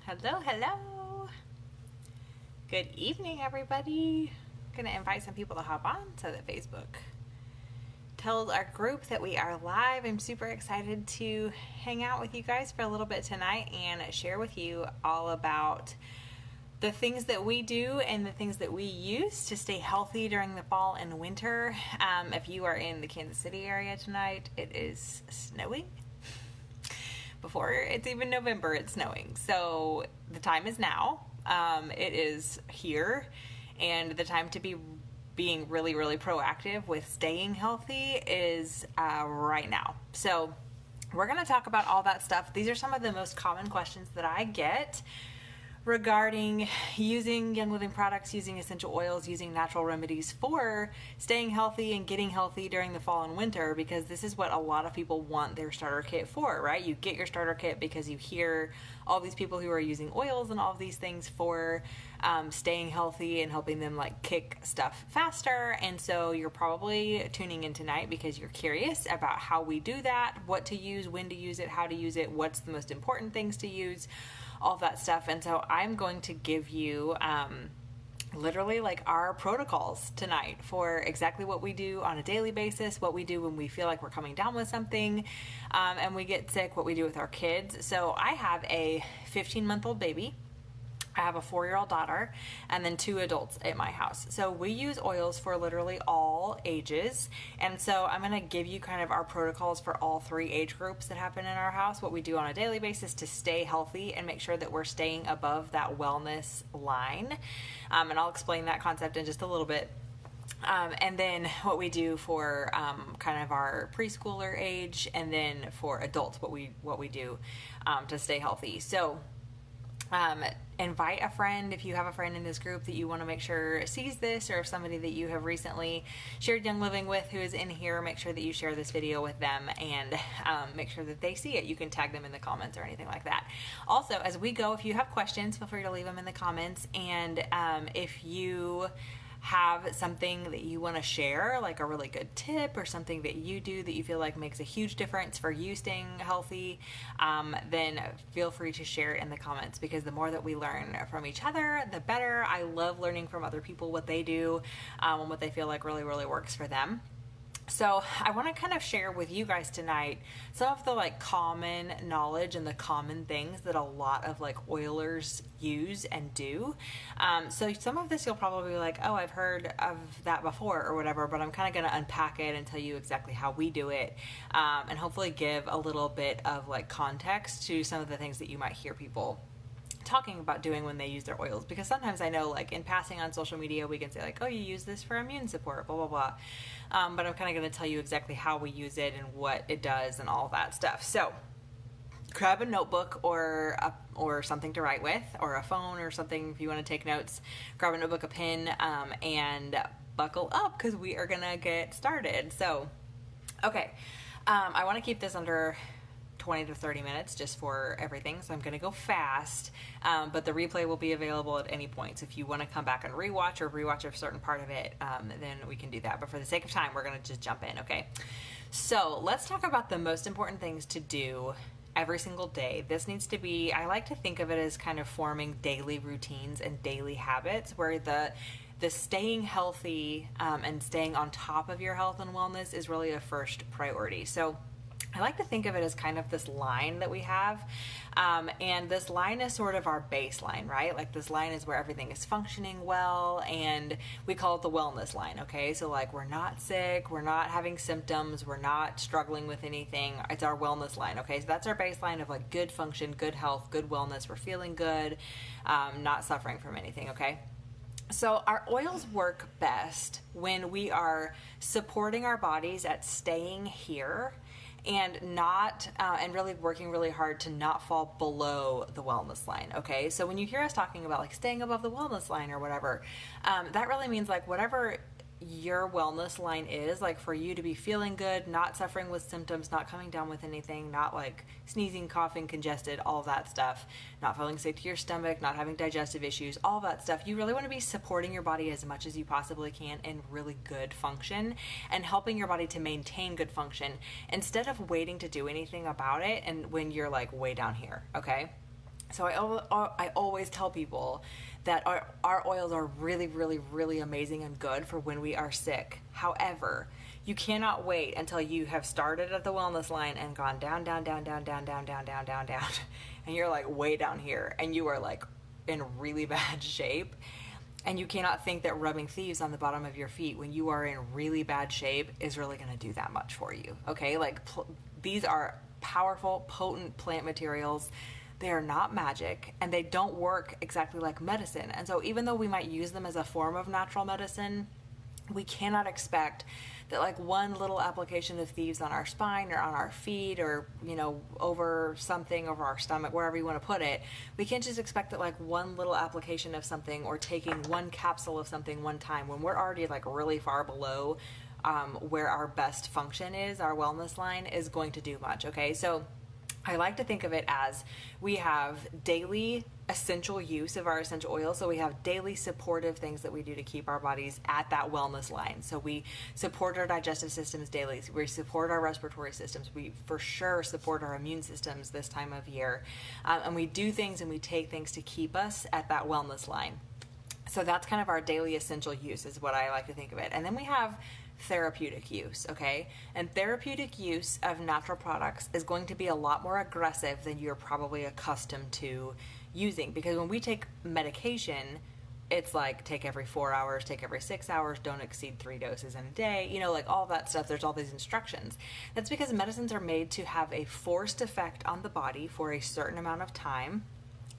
Hello, hello. Good evening, everybody. I'm gonna invite some people to hop on so that Facebook tells our group that we are live. I'm super excited to hang out with you guys for a little bit tonight and share with you all about the things that we do and the things that we use to stay healthy during the fall and winter. If you are in the Kansas City area tonight, it is snowing. Before it's even November, it's snowing. So the time is now. It is here, and the time to be being really, really proactive with staying healthy is right now. So we're going to talk about all that stuff. These are some of the most common questions that I get regarding using Young Living products, using essential oils, using natural remedies for staying healthy and getting healthy during the fall and winter, because this is what a lot of people want their starter kit for, right? You get your starter kit because you hear all these people who are using oils and all of these things for staying healthy and helping them like kick stuff faster. And so you're probably tuning in tonight because you're curious about how we do that, what to use, when to use it, how to use it, what's the most important things to use, all of that stuff. And so I'm going to give you literally like our protocols tonight for exactly what we do on a daily basis, what we do when we feel like we're coming down with something and we get sick, what we do with our kids. So I have a 15-month-old baby. I have a 4-year-old daughter and then 2 adults at my house. So we use oils for literally all ages. And so I'm going to give you kind of our protocols for all 3 age groups that happen in our house, what we do on a daily basis to stay healthy and make sure that we're staying above that wellness line. And I'll explain that concept in just a little bit. And then what we do for kind of our preschooler age, and then for adults, what we do to stay healthy. So invite a friend if you have a friend in this group that you want to make sure sees this, or if somebody that you have recently shared Young Living with who is in here, make sure that you share this video with them and make sure that they see it. You can tag them in the comments or anything like that. Also, as we go, if you have questions, feel free to leave them in the comments. And if you have something that you want to share, like a really good tip or something that you do that you feel like makes a huge difference for you staying healthy, then feel free to share it in the comments, because the more that we learn from each other, the better. I love learning from other people, what they do and what they feel like really, really works for them. So I want to kind of share with you guys tonight some of the like common knowledge and the common things that a lot of like oilers use and do. So some of this you'll probably be like, oh, I've heard of that before or whatever, but I'm kind of going to unpack it and tell you exactly how we do it, and hopefully give a little bit of like context to some of the things that you might hear people talking about doing when they use their oils. Because sometimes I know, like in passing on social media, we can say like, oh, you use this for immune support, blah, blah, blah. But I'm kind of going to tell you exactly how we use it and what it does and all that stuff. So grab a notebook or something to write with, or a phone or something if you want to take notes. Grab a notebook, a pen, and buckle up, because we are going to get started. So, okay. I want to keep this under 20 to 30 minutes just for everything, so I'm going to go fast, but the replay will be available at any point. So if you want to come back and rewatch a certain part of it, then we can do that. But for the sake of time, we're going to just jump in, okay? So let's talk about the most important things to do every single day. This needs to be, I like to think of it as kind of forming daily routines and daily habits, where the staying healthy and staying on top of your health and wellness is really a first priority. So I like to think of it as kind of this line that we have, and this line is sort of our baseline, right? Like this line is where everything is functioning well, and we call it the wellness line, okay? So like we're not sick, we're not having symptoms, we're not struggling with anything. It's our wellness line, okay? So that's our baseline of like good function, good health, good wellness. We're feeling good, not suffering from anything, okay? So our oils work best when we are supporting our bodies at staying here and not and really working really hard to not fall below the wellness line. Okay, so when you hear us talking about like staying above the wellness line or whatever, that really means like whatever your wellness line is, like for you to be feeling good, not suffering with symptoms, not coming down with anything, not like sneezing, coughing, congested, all of that stuff, not feeling sick to your stomach, not having digestive issues, all that stuff. You really want to be supporting your body as much as you possibly can in really good function and helping your body to maintain good function instead of waiting to do anything about it and when you're like way down here, okay? So I always tell people that our oils are really, really, really amazing and good for when we are sick. However, you cannot wait until you have started at the wellness line and gone down, down, down, down, down, down, down, down, down, down, and you're like way down here and you are like in really bad shape. And you cannot think that rubbing thieves on the bottom of your feet when you are in really bad shape is really going to do that much for you. Okay, like these are powerful, potent plant materials. They are not magic, and they don't work exactly like medicine. And so even though we might use them as a form of natural medicine, we cannot expect that like one little application of thieves on our spine or on our feet or, you know, over something, over our stomach, wherever you want to put it, we can't just expect that like one little application of something or taking one capsule of something one time when we're already like really far below where our best function is, our wellness line, is going to do much. Okay, so I like to think of it as we have daily essential use of our essential oils. So we have daily supportive things that we do to keep our bodies at that wellness line. So we support our digestive systems daily. We support our respiratory systems. We for sure support our immune systems this time of year. And we do things and we take things to keep us at that wellness line. So that's kind of our daily essential use is what I like to think of it. And then we have therapeutic use, okay? And therapeutic use of natural products is going to be a lot more aggressive than you're probably accustomed to using, because when we take medication, it's like take every 4 hours, take every 6 hours, don't exceed 3 doses in a day, you know, like all that stuff. There's all these instructions. That's because medicines are made to have a forced effect on the body for a certain amount of time.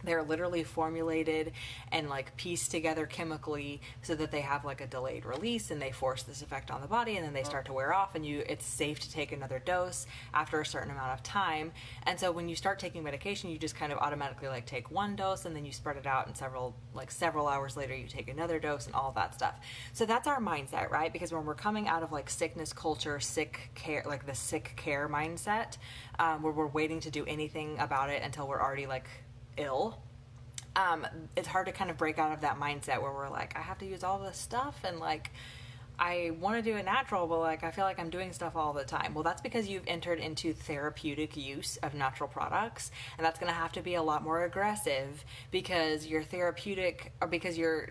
They're literally formulated and like pieced together chemically so that they have like a delayed release and they force this effect on the body, and then they start to wear off, and it's safe to take another dose after a certain amount of time. And so when you start taking medication, you just kind of automatically like take one dose and then you spread it out, and several hours later you take another dose and all of that stuff. So that's our mindset, right? Because when we're coming out of like sickness culture, sick care, like the sick care mindset, where we're waiting to do anything about it until we're already like ill, it's hard to kind of break out of that mindset where we're like, I have to use all this stuff, and like I want to do it natural, but like I feel like I'm doing stuff all the time. Well, that's because you've entered into therapeutic use of natural products, and that's going to have to be a lot more aggressive because your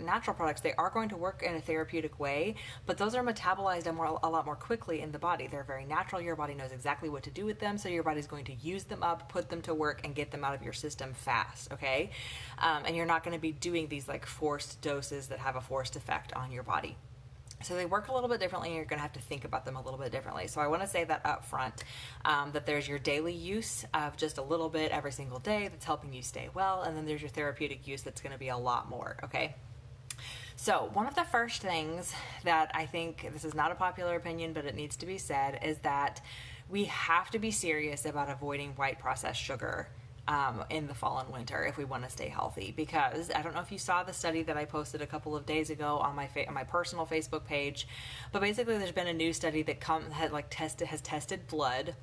natural products, they are going to work in a therapeutic way, but those are metabolized a lot more quickly in the body. They're very natural. Your body knows exactly what to do with them, so your body's going to use them up, put them to work, and get them out of your system fast, okay? And you're not going to be doing these like forced doses that have a forced effect on your body. So they work a little bit differently, and you're going to have to think about them a little bit differently. So I want to say that up front, that there's your daily use of just a little bit every single day that's helping you stay well, and then there's your therapeutic use that's going to be a lot more, okay? So one of the first things that I think, this is not a popular opinion, but it needs to be said, is that we have to be serious about avoiding white processed sugar in the fall and winter if we want to stay healthy. Because I don't know if you saw the study that I posted a couple of days ago on my personal Facebook page, but basically there's been a new study that has tested blood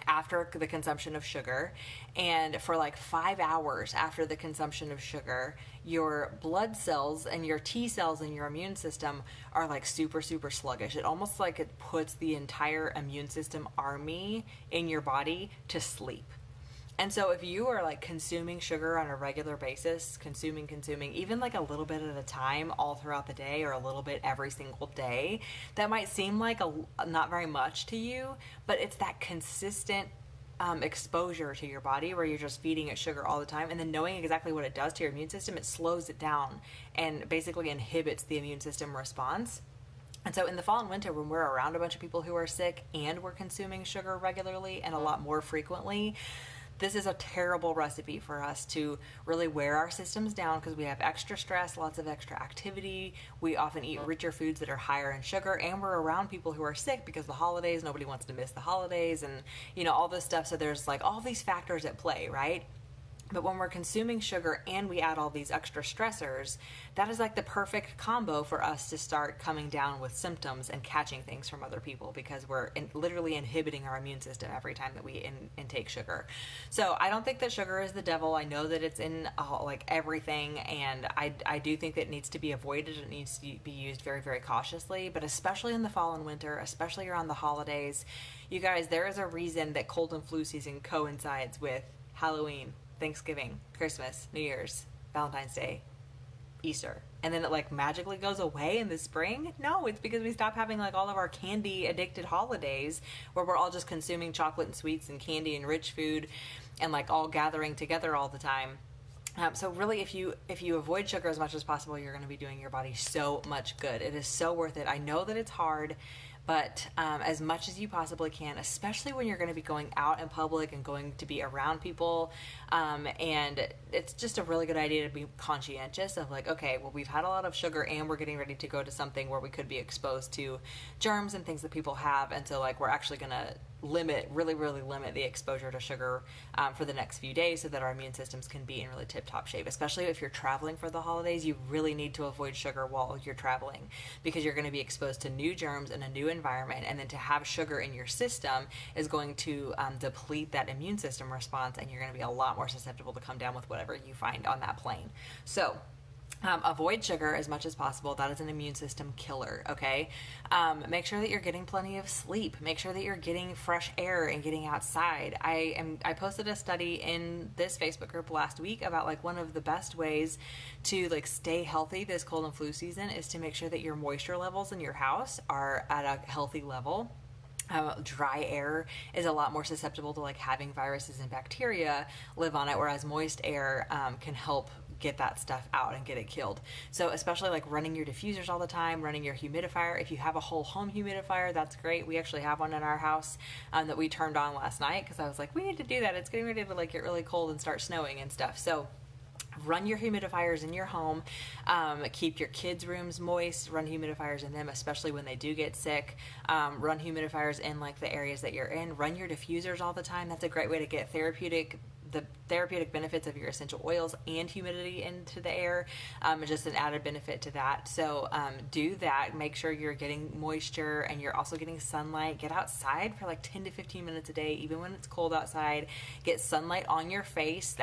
after the consumption of sugar, and for like 5 hours after the consumption of sugar, your blood cells and your T cells in your immune system are like super, super sluggish. It almost like it puts the entire immune system army in your body to sleep. And so if you are like consuming sugar on a regular basis, consuming, even like a little bit at a time all throughout the day, or a little bit every single day, that might seem like not very much to you, but it's that consistent exposure to your body where you're just feeding it sugar all the time, and then knowing exactly what it does to your immune system, it slows it down and basically inhibits the immune system response. And so in the fall and winter, when we're around a bunch of people who are sick and we're consuming sugar regularly and a lot more frequently, this is a terrible recipe for us to really wear our systems down, because we have extra stress, lots of extra activity. We often eat richer foods that are higher in sugar, and we're around people who are sick because the holidays, nobody wants to miss the holidays, and you know, all this stuff. So there's like all these factors at play, right? But when we're consuming sugar and we add all these extra stressors, that is like the perfect combo for us to start coming down with symptoms and catching things from other people, because we're literally inhibiting our immune system every time that we intake sugar. So I don't think that sugar is the devil. I know that it's in like everything, and I do think that it needs to be avoided. It needs to be used very, very cautiously, but especially in the fall and winter, especially around the holidays. You guys, there is a reason that cold and flu season coincides with Halloween, Thanksgiving, Christmas, New Year's, Valentine's Day, Easter, and then it like magically goes away in the spring? No, it's because we stop having like all of our candy addicted holidays where we're all just consuming chocolate and sweets and candy and rich food and like all gathering together all the time. So really, if you avoid sugar as much as possible, you're going to be doing your body so much good. It is so worth it. I know that it's hard, but as much as you possibly can, especially when you're going to be going out in public and going to be around people, and it's just a really good idea to be conscientious of like, okay, well, we've had a lot of sugar and we're getting ready to go to something where we could be exposed to germs and things that people have, and so like we're actually going to really limit the exposure to sugar for the next few days so that our immune systems can be in really tip-top shape. Especially if you're traveling for the holidays, you really need to avoid sugar while you're traveling because you're going to be exposed to new germs in a new environment, and then to have sugar in your system is going to deplete that immune system response, and you're going to be a lot more susceptible to come down with whatever you find on that plane. So avoid sugar as much as possible. That is an immune system killer, okay? Make sure that you're getting plenty of sleep. Make sure that you're getting fresh air and getting outside. I posted a study in this Facebook group last week about like one of the best ways to like stay healthy this cold and flu season is to make sure that your moisture levels in your house are at a healthy level. Dry air is a lot more susceptible to like having viruses and bacteria live on it, whereas moist air can help get that stuff out and get it killed. So especially like running your diffusers all the time, running your humidifier. If you have a whole home humidifier, that's great. We actually have one in our house that we turned on last night because I was like, we need to do that. It's getting ready to like get really cold and start snowing and stuff. So run your humidifiers in your home. Keep your kids' rooms moist. Run humidifiers in them, especially when they do get sick. Run humidifiers in like the areas that you're in. Run your diffusers all the time. That's a great way to get the therapeutic benefits of your essential oils and humidity into the air, just an added benefit to that. So do that. Make sure you're getting moisture and you're also getting sunlight. Get outside for like 10 to 15 minutes a day, even when it's cold outside. Get sunlight on your face.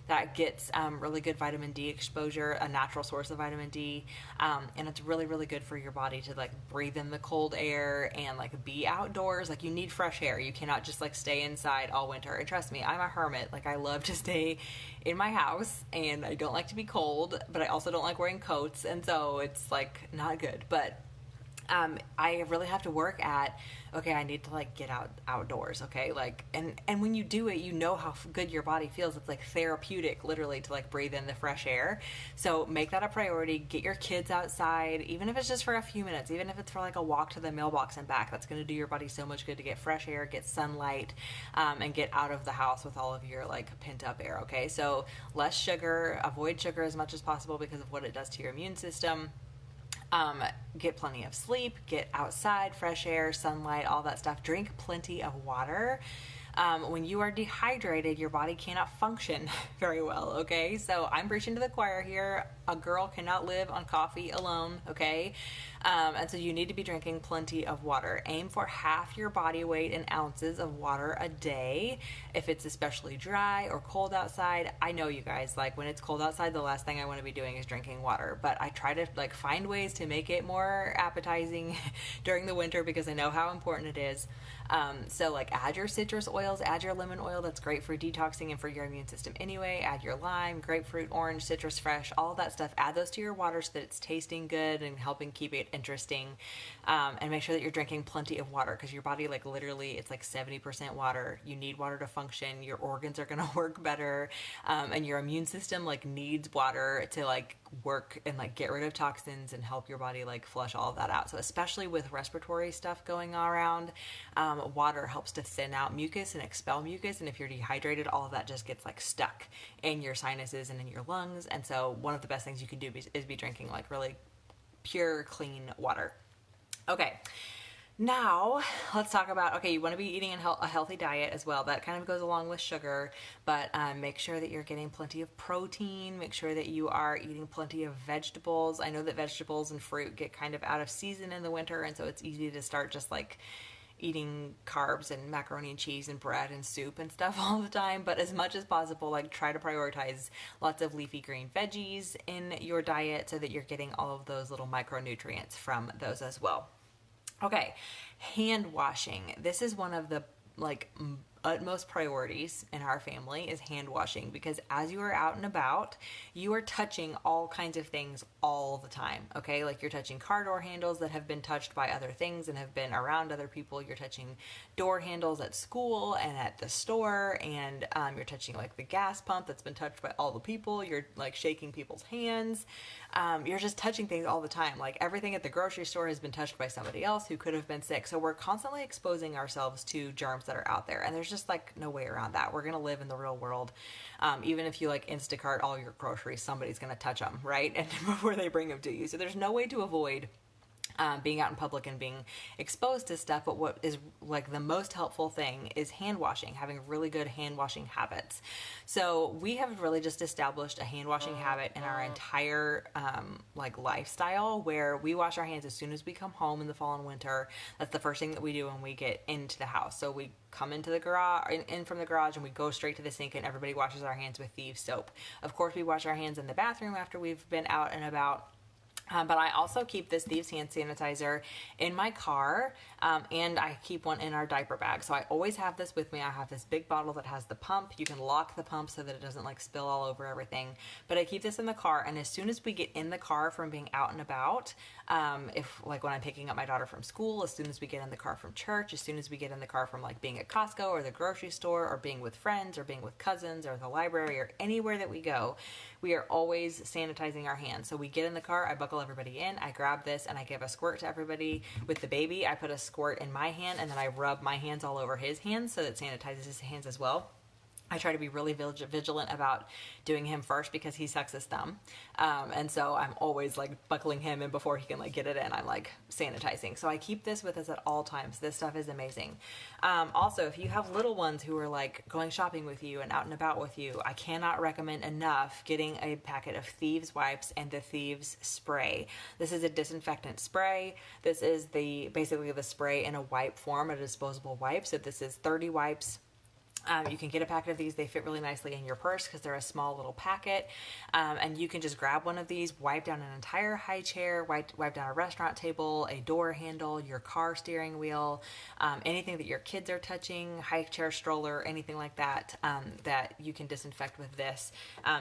That gets really good vitamin D exposure, a natural source of vitamin D, and it's really good for your body to like breathe in the cold air and like be outdoors. Like you need fresh air. You cannot just like stay inside all winter. And trust me, I'm a hermit. Like I love to stay in my house and I don't like to be cold, but I also don't like wearing coats, and so it's like not good. But I really have to work at, okay, I need to like get outdoors, okay, like, and when you do it, you know how good your body feels. It's like therapeutic, literally, to like breathe in the fresh air. So make that a priority. Get your kids outside, even if it's just for a few minutes, even if it's for like a walk to the mailbox and back. That's going to do your body so much good to get fresh air, get sunlight, and get out of the house with all of your like pent up air, okay? So less sugar, avoid sugar as much as possible because of what it does to your immune system. Get plenty of sleep, get outside, fresh air, sunlight, all that stuff. Drink plenty of water. When you are dehydrated, your body cannot function very well, okay? So I'm preaching to the choir here. A girl cannot live on coffee alone, okay? And so you need to be drinking plenty of water. Aim for half your body weight in ounces of water a day. If it's especially dry or cold outside, I know you guys, like when it's cold outside, the last thing I want to be doing is drinking water. But I try to like find ways to make it more appetizing during the winter because I know how important it is. So like add your citrus oils, add your lemon oil. That's great for detoxing and for your immune system anyway. Add your lime, grapefruit, orange, citrus fresh, all that stuff. Add those to your water so that it's tasting good and helping keep it interesting. And make sure that you're drinking plenty of water because your body, like literally, it's like 70% water. You need water to function. Your organs are going to work better. And your immune system like needs water to like work and like get rid of toxins and help your body like flush all of that out. So especially with respiratory stuff going around, water helps to thin out mucus and expel mucus. And if you're dehydrated, all of that just gets like stuck in your sinuses and in your lungs. And so one of the best things you can do is be drinking like really pure, clean water. Okay. Now, let's talk about, okay, you want to be eating a healthy diet as well. That kind of goes along with sugar, but make sure that you're getting plenty of protein. Make sure that you are eating plenty of vegetables. I know that vegetables and fruit get kind of out of season in the winter, and so it's easy to start just like eating carbs and macaroni and cheese and bread and soup and stuff all the time. But as much as possible, like try to prioritize lots of leafy green veggies in your diet so that you're getting all of those little micronutrients from those as well. Okay, hand washing. This is one of the like utmost priorities in our family is hand washing, because as you are out and about, you are touching all kinds of things all the time. Okay, like you're touching car door handles that have been touched by other things and have been around other people. You're touching door handles at school and at the store, and you're touching like the gas pump that's been touched by all the people. You're like shaking people's hands. You're just touching things all the time. Like everything at the grocery store has been touched by somebody else who could have been sick. So we're constantly exposing ourselves to germs that are out there, and there's just like no way around that. We're gonna live in the real world. Even if you like Instacart all your groceries, somebody's gonna touch them, right? And before they bring them to you. So there's no way to avoid being out in public and being exposed to stuff. But what is like the most helpful thing is hand washing, having really good hand washing habits. So we have really just established a hand washing habit in our entire like lifestyle, where we wash our hands as soon as we come home in the fall and winter. That's the first thing that we do when we get into the house. So we come into the garage, in from the garage, and we go straight to the sink, and everybody washes our hands with Thieves soap. Of course, we wash our hands in the bathroom after we've been out and about. But I also keep this Thieves hand sanitizer in my car, and I keep one in our diaper bag. So I always have this with me. I have this big bottle that has the pump. You can lock the pump so that it doesn't like spill all over everything. But I keep this in the car, and as soon as we get in the car from being out and about, if like when I'm picking up my daughter from school, as soon as we get in the car from church, as soon as we get in the car from like being at Costco or the grocery store or being with friends or being with cousins or the library or anywhere that we go, we are always sanitizing our hands. So we get in the car, I buckle everybody in, I grab this, and I give a squirt to everybody. With the baby, I put a squirt in my hand, and then I rub my hands all over his hands so that it sanitizes his hands as well. I try to be really vigilant about doing him first because he sucks his thumb. And so I'm always like buckling him in before he can like get it in. I'm like sanitizing. So I keep this with us at all times. This stuff is amazing. Also, if you have little ones who are like going shopping with you and out and about with you, I cannot recommend enough getting a packet of Thieves wipes and the Thieves spray. This is a disinfectant spray. This is basically the spray in a wipe form, a disposable wipe. So this is 30 wipes. You can get a packet of these. They fit really nicely in your purse because they're a small little packet. And you can just grab one of these, wipe down an entire high chair, wipe down a restaurant table, a door handle, your car steering wheel, anything that your kids are touching, high chair, stroller, anything like that, that you can disinfect with this.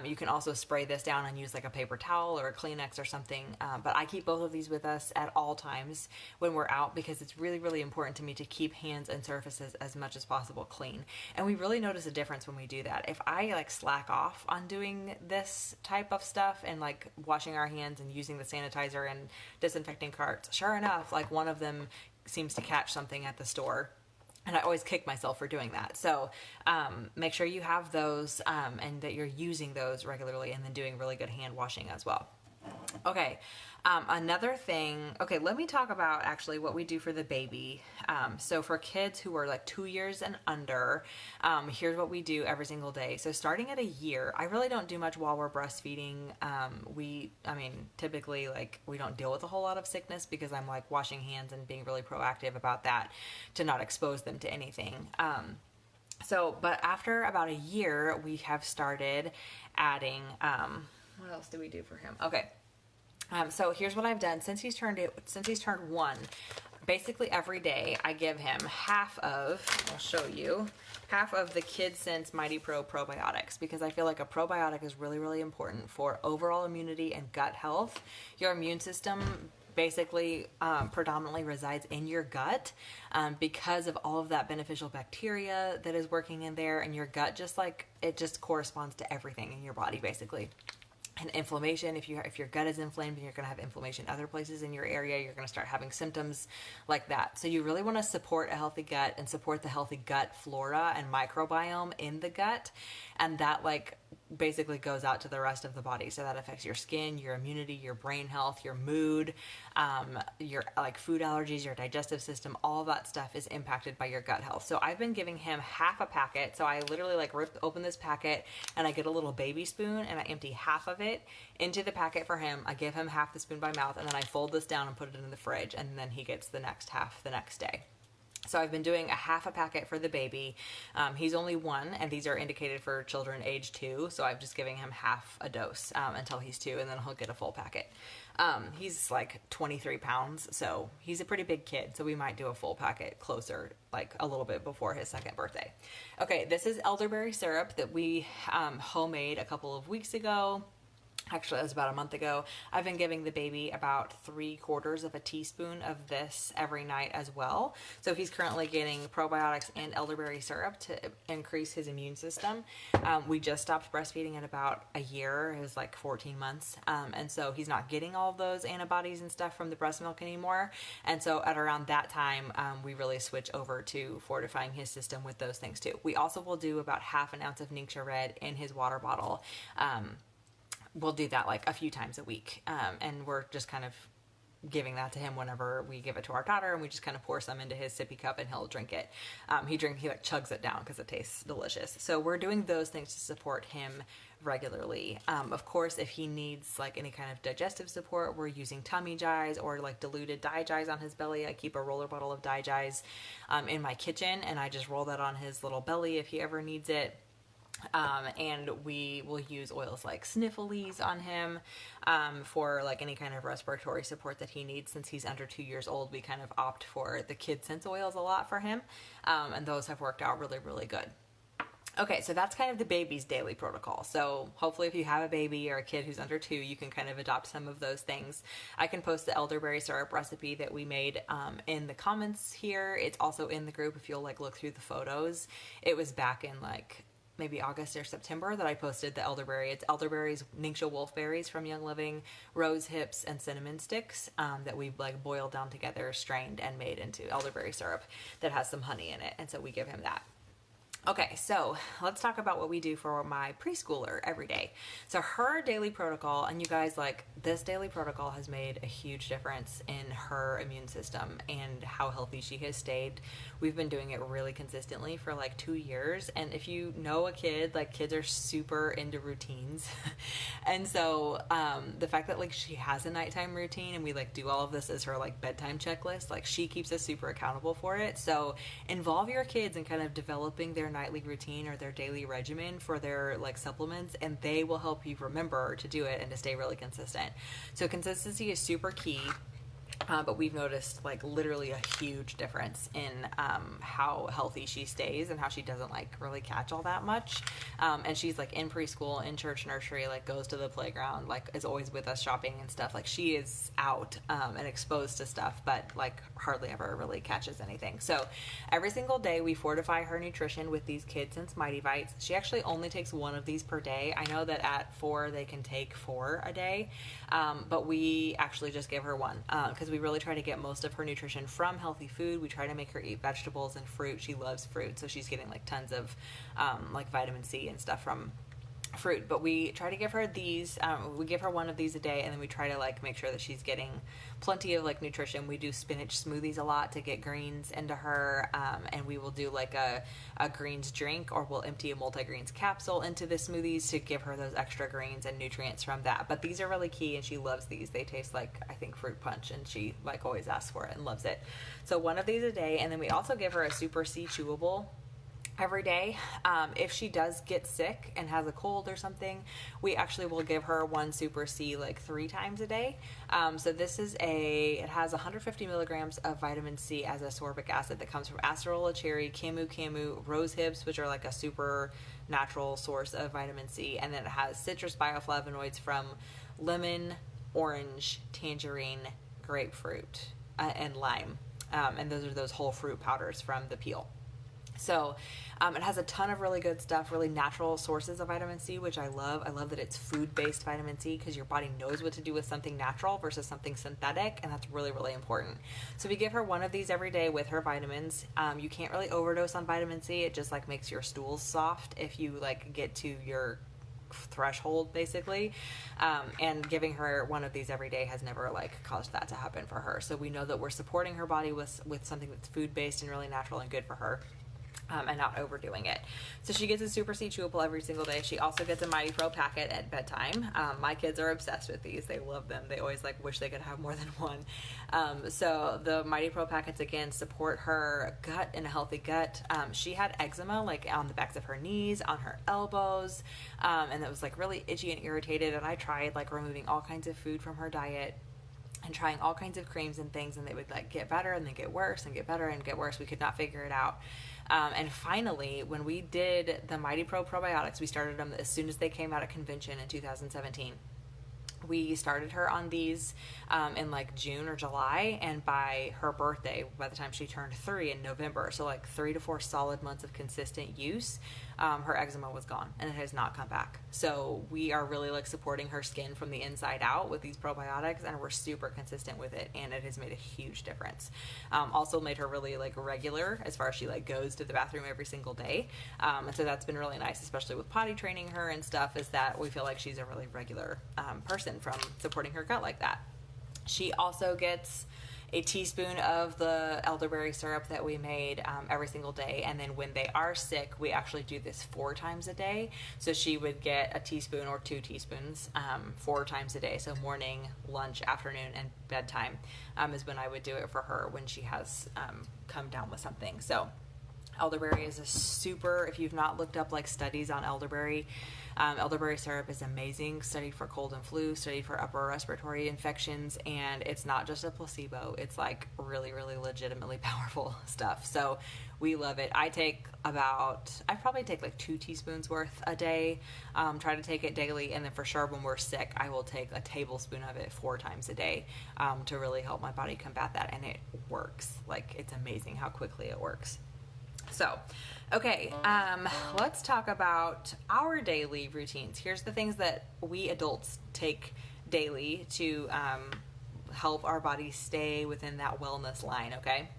You can also spray this down and use like a paper towel or a Kleenex or something. But I keep both of these with us at all times when we're out, because it's really, really important to me to keep hands and surfaces as much as possible clean. And we really notice a difference when we do that. If I like slack off on doing this type of stuff and like washing our hands and using the sanitizer and disinfecting carts, sure enough, like one of them seems to catch something at the store. And I always kick myself for doing that. So make sure you have those and that you're using those regularly, and then doing really good hand washing as well. Okay, another thing, let me talk about actually what we do for the baby. So for kids who are like 2 years and under, here's what we do every single day. So starting at a year, I really don't do much while we're breastfeeding. Typically like we don't deal with a whole lot of sickness because I'm like washing hands and being really proactive about that to not expose them to anything. But after about a year, we have started adding, what else do we do for him? Okay. So here's what I've done since he's turned 1. Basically every day I give him half of the Kid Sense Mighty Pro probiotics, because I feel like a probiotic is really, really important for overall immunity and gut health. Your immune system basically predominantly resides in your gut because of all of that beneficial bacteria that is working in there, and your gut just corresponds to everything in your body basically. And inflammation, if your gut is inflamed, you're going to have inflammation other places in your area. You're going to start having symptoms like that. So you really want to support a healthy gut and support the healthy gut flora and microbiome in the gut. And that basically goes out to the rest of the body. So that affects your skin, your immunity, your brain health, your mood, your food allergies, your digestive system. All of that stuff is impacted by your gut health. So I've been giving him half a packet. So I literally rip open this packet and I get a little baby spoon and I empty half of it into the packet for him. I give him half the spoon by mouth, and then I fold this down and put it in the fridge, and then he gets the next half the next day. So I've been doing a half a packet for the baby. He's only 1, and these are indicated for children age 2. So I'm just giving him half a dose until he's 2, and then he'll get a full packet. He's like 23 pounds, so he's a pretty big kid. So we might do a full packet closer, like a little bit before his 2nd birthday. Okay, this is elderberry syrup that we homemade a couple of weeks ago. Actually, that was about a month ago. I've been giving the baby about 3/4 of a teaspoon of this every night as well. So if he's currently getting probiotics and elderberry syrup to increase his immune system, we just stopped breastfeeding at about a year. It was like 14 months. And so he's not getting all of those antibodies and stuff from the breast milk anymore. And so at around that time, we really switch over to fortifying his system with those things too. We also will do about 1/2 ounce of Ningxia Red in his water bottle. We'll do that like a few times a week. And we're just kind of giving that to him whenever we give it to our daughter, and we just kind of pour some into his sippy cup and he'll drink it. He like chugs it down because it tastes delicious. So we're doing those things to support him regularly. Of course, if he needs like any kind of digestive support, we're using tummy Jais or like diluted Dijais on his belly. I keep a roller bottle of Dijais in my kitchen, and I just roll that on his little belly if he ever needs it. And we will use oils like Sniffles on him for like any kind of respiratory support that he needs. Since he's under 2 years old, we kind of opt for the Kid Sense oils a lot for him, and those have worked out really, really good. Okay, so that's kind of the baby's daily protocol. So hopefully if you have a baby or a kid who's under 2, you can kind of adopt some of those things. I can post the elderberry syrup recipe that we made in the comments here. It's also in the group if you'll like look through the photos. It was back in like maybe August or September that I posted the elderberry. It's elderberries, Ningxia wolfberries from Young Living, rose hips, and cinnamon sticks that we like boiled down together, strained, and made into elderberry syrup that has some honey in it. And so we give him that. Okay, so let's talk about what we do for my preschooler every day. So her daily protocol, and you guys, like, this daily protocol has made a huge difference in her immune system and how healthy she has stayed. We've been doing it really consistently for like 2 years. And if you know a kid, like kids are super into routines. And so the fact that like she has a nighttime routine and we like do all of this as her like bedtime checklist, like she keeps us super accountable for it. So involve your kids in kind of developing their nightly routine or their daily regimen for their like supplements, and they will help you remember to do it and to stay really consistent. So consistency is super key. But we've noticed like literally a huge difference in how healthy she stays and how she doesn't like really catch all that much. And she's like in preschool, in church nursery, like goes to the playground, like is always with us shopping and stuff. Like she is out and exposed to stuff, but like hardly ever really catches anything. So every single day we fortify her nutrition with these Kid Sense Mighty Bites. She actually only takes 1 of these per day. I know that at 4 they can take 4 a day, but we actually just give her 1 because we really try to get most of her nutrition from healthy food. We try to make her eat vegetables and fruit. She loves fruit, so she's getting like tons of like vitamin C and stuff from fruit. But we try to give her these, we give her 1 of these a day, and then we try to like make sure that she's getting plenty of like nutrition. We do spinach smoothies a lot to get greens into her, and we will do like a greens drink, or we'll empty a multi-greens capsule into the smoothies to give her those extra greens and nutrients from that. But these are really key, and she loves these. They taste like, I think, fruit punch, and she like always asks for it and loves it. So 1 of these a day, and then we also give her a Super C chewable every day. If she does get sick and has a cold or something, we actually will give her 1 Super C like 3 times a day. So this is it has 150 milligrams of vitamin C as ascorbic acid that comes from acerola cherry, camu, rose hips, which are like a super natural source of vitamin C. And then it has citrus bioflavonoids from lemon, orange, tangerine, grapefruit, and lime. And those are those whole fruit powders from the peel. So it has a ton of really good stuff, really natural sources of vitamin C, which I love. I love that it's food-based vitamin C because your body knows what to do with something natural versus something synthetic, and that's really, really important. So we give her 1 of these every day with her vitamins. You can't really overdose on vitamin C. It just like makes your stools soft if you like get to your threshold, basically. And giving her 1 of these every day has never like caused that to happen for her. So we know that we're supporting her body with something that's food-based and really natural and good for her. and not overdoing it. So she gets a Super C Chewable every single day. She also gets a Mighty Pro packet at bedtime. My kids are obsessed with these. They love them. They always like wish they could have more than one. So the Mighty Pro packets, again, support her gut and a healthy gut. She had eczema like on the backs of her knees, on her elbows, and it was like really itchy and irritated. And I tried like removing all kinds of food from her diet and trying all kinds of creams and things, and they would like get better and then get worse and get better and get worse. We could not figure it out. And finally, when we did the Mighty Pro probiotics, we started them as soon as they came out at convention in 2017. We started her on these in like June or July, and by her birthday, by the time she turned 3 in November, so like 3 to 4 solid months of consistent use, her eczema was gone and it has not come back. So we are really like supporting her skin from the inside out with these probiotics, and we're super consistent with it, and it has made a huge difference. Also made her really like regular as far as she like goes to the bathroom every single day, and so that's been really nice, especially with potty training her and stuff, is that we feel like she's a really regular person from supporting her gut like that. She also gets a teaspoon of the elderberry syrup that we made every single day, and then when they are sick, we actually do this 4 times a day. So she would get a teaspoon or 2 teaspoons 4 times a day. So morning, lunch, afternoon, and bedtime is when I would do it for her when she has come down with something. So elderberry is a super, if you've not looked up like studies on elderberry, elderberry syrup is amazing, studied for cold and flu, studied for upper respiratory infections, and it's not just a placebo. It's like really, really legitimately powerful stuff. So we love it. I probably take like 2 teaspoons worth a day, try to take it daily, and then for sure when we're sick, I will take a tablespoon of it 4 times a day to really help my body combat that, and it works. Like, it's amazing how quickly it works. So, okay, let's talk about our daily routines. Here's the things that we adults take daily to help our bodies stay within that wellness line, okay?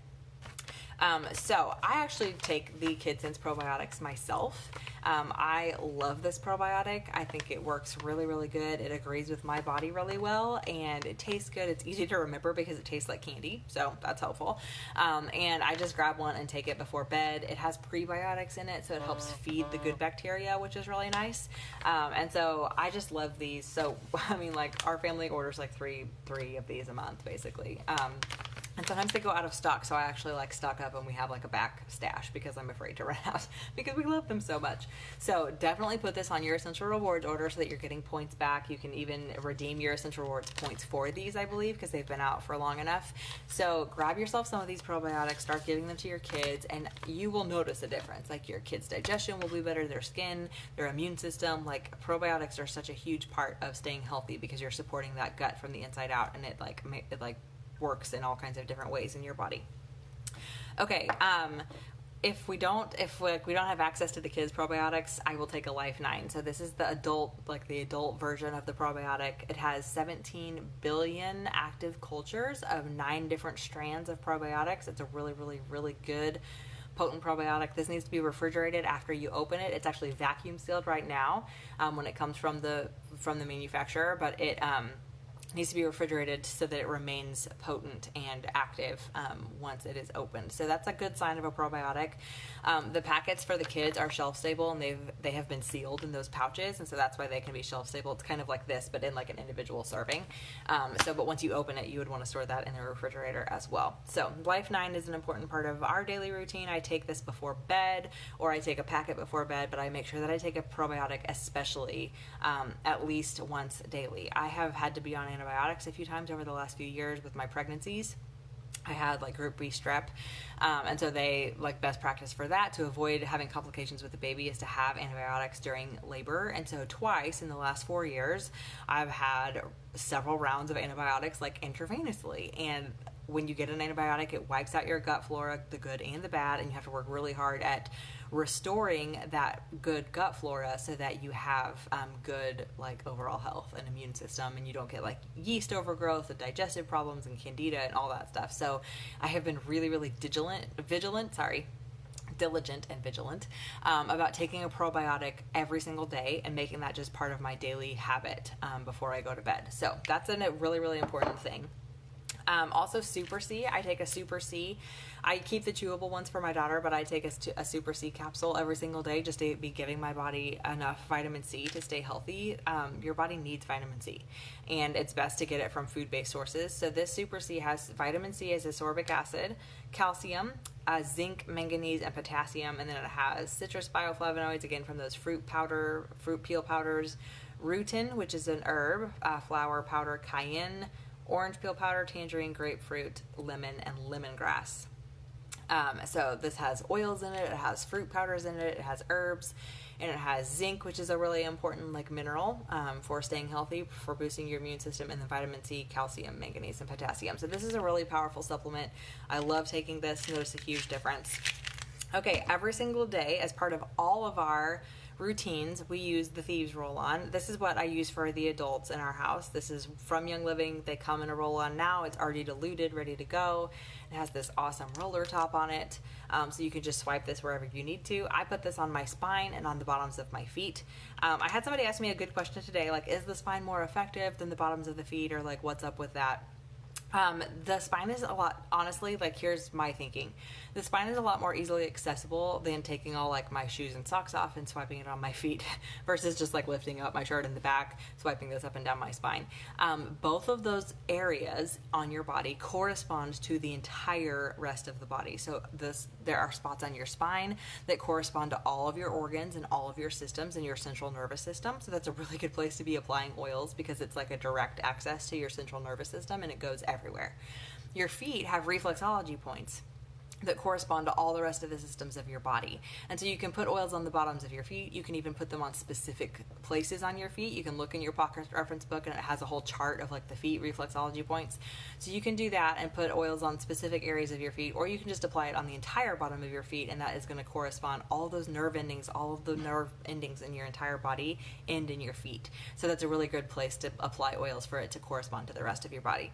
So I actually take the KidSense probiotics myself. I love this probiotic. I think it works really, really good. It agrees with my body really well, and it tastes good. It's easy to remember because it tastes like candy, so that's helpful. And I just grab one and take it before bed. It has prebiotics in it, so it helps feed the good bacteria, which is really nice. And so I just love these. So, I mean, like, our family orders like three of these a month, basically. And sometimes they go out of stock, so I actually like stock up and we have like a back stash because I'm afraid to run out because we love them so much. So definitely put this on your Essential Rewards order so that you're getting points back. You can even redeem your Essential Rewards points for these, I believe, because they've been out for long enough. So grab yourself some of these probiotics, start giving them to your kids, and you will notice a difference. Like, your kids' digestion will be better, their skin, their immune system. Like, probiotics are such a huge part of staying healthy because you're supporting that gut from the inside out, and it works in all kinds of different ways in your body. Okay, if we don't have access to the kids probiotics, I will take a Life 9. So this is the adult version of the probiotic. It has 17 billion active cultures of 9 different strands of probiotics. It's a really, really, really good potent probiotic. This needs to be refrigerated after you open it. It's actually vacuum sealed right now when it comes from the manufacturer, but it needs to be refrigerated so that it remains potent and active once it is opened. So that's a good sign of a probiotic. The packets for the kids are shelf stable, and they have been sealed in those pouches, and so that's why they can be shelf stable. It's kind of like this, but in like an individual serving. But once you open it, you would want to store that in the refrigerator as well. So Life 9 is an important part of our daily routine. I take this before bed, or I take a packet before bed, but I make sure that I take a probiotic especially at least once daily. I have had to be on antibiotics a few times over the last few years with my pregnancies. I had like group B strep, and so they like best practice for that to avoid having complications with the baby is to have antibiotics during labor. And so twice in the last 4 years, I've had several rounds of antibiotics like intravenously. And when you get an antibiotic, it wipes out your gut flora, the good and the bad, and you have to work really hard at restoring that good gut flora so that you have good like overall health and immune system, and you don't get like yeast overgrowth and digestive problems and candida and all that stuff. So I have been really, really diligent and vigilant about taking a probiotic every single day and making that just part of my daily habit before I go to bed. So that's a really, really important thing. Also Super C. I take a Super C. I keep the chewable ones for my daughter, but I take a Super C capsule every single day just to be giving my body enough vitamin C to stay healthy. Your body needs vitamin C, and it's best to get it from food-based sources. So this Super C has vitamin C as ascorbic acid, calcium, zinc, manganese, and potassium, and then it has citrus bioflavonoids, again from those fruit peel powders, rutin, which is an herb, flower powder, cayenne, orange peel powder, tangerine, grapefruit, lemon, and lemongrass. So this has oils in it, it has fruit powders in it, it has herbs, and it has zinc, which is a really important mineral for staying healthy, for boosting your immune system, and then vitamin C, calcium, manganese, and potassium. So this is a really powerful supplement. I love taking this. Notice a huge difference. Okay, every single day, as part of all of our routines, we use the Thieves Roll-On. This is what I use for the adults in our house. This is from Young Living. They come in a roll-on now. It's already diluted, ready to go. It has this awesome roller top on it, so you can just swipe this wherever you need to. I put this on my spine and on the bottoms of my feet. I had somebody ask me a good question today, like, is the spine more effective than the bottoms of the feet, or like, what's up with that? The spine is a lot, honestly, like, here's my thinking. The spine is a lot more easily accessible than taking all like my shoes and socks off and swiping it on my feet versus just like lifting up my shirt in the back, swiping this up and down my spine. Both of those areas on your body correspond to the entire rest of the body. So there are spots on your spine that correspond to all of your organs and all of your systems and your central nervous system. So that's a really good place to be applying oils, because it's like a direct access to your central nervous system and it goes everywhere. Your feet have reflexology points that correspond to all the rest of the systems of your body. And so you can put oils on the bottoms of your feet. You can even put them on specific places on your feet. You can look in your pocket reference book and it has a whole chart of like the feet reflexology points. So you can do that and put oils on specific areas of your feet, or you can just apply it on the entire bottom of your feet, and that is going to correspond all those nerve endings, all of the nerve endings in your entire body end in your feet. So that's a really good place to apply oils for it to correspond to the rest of your body.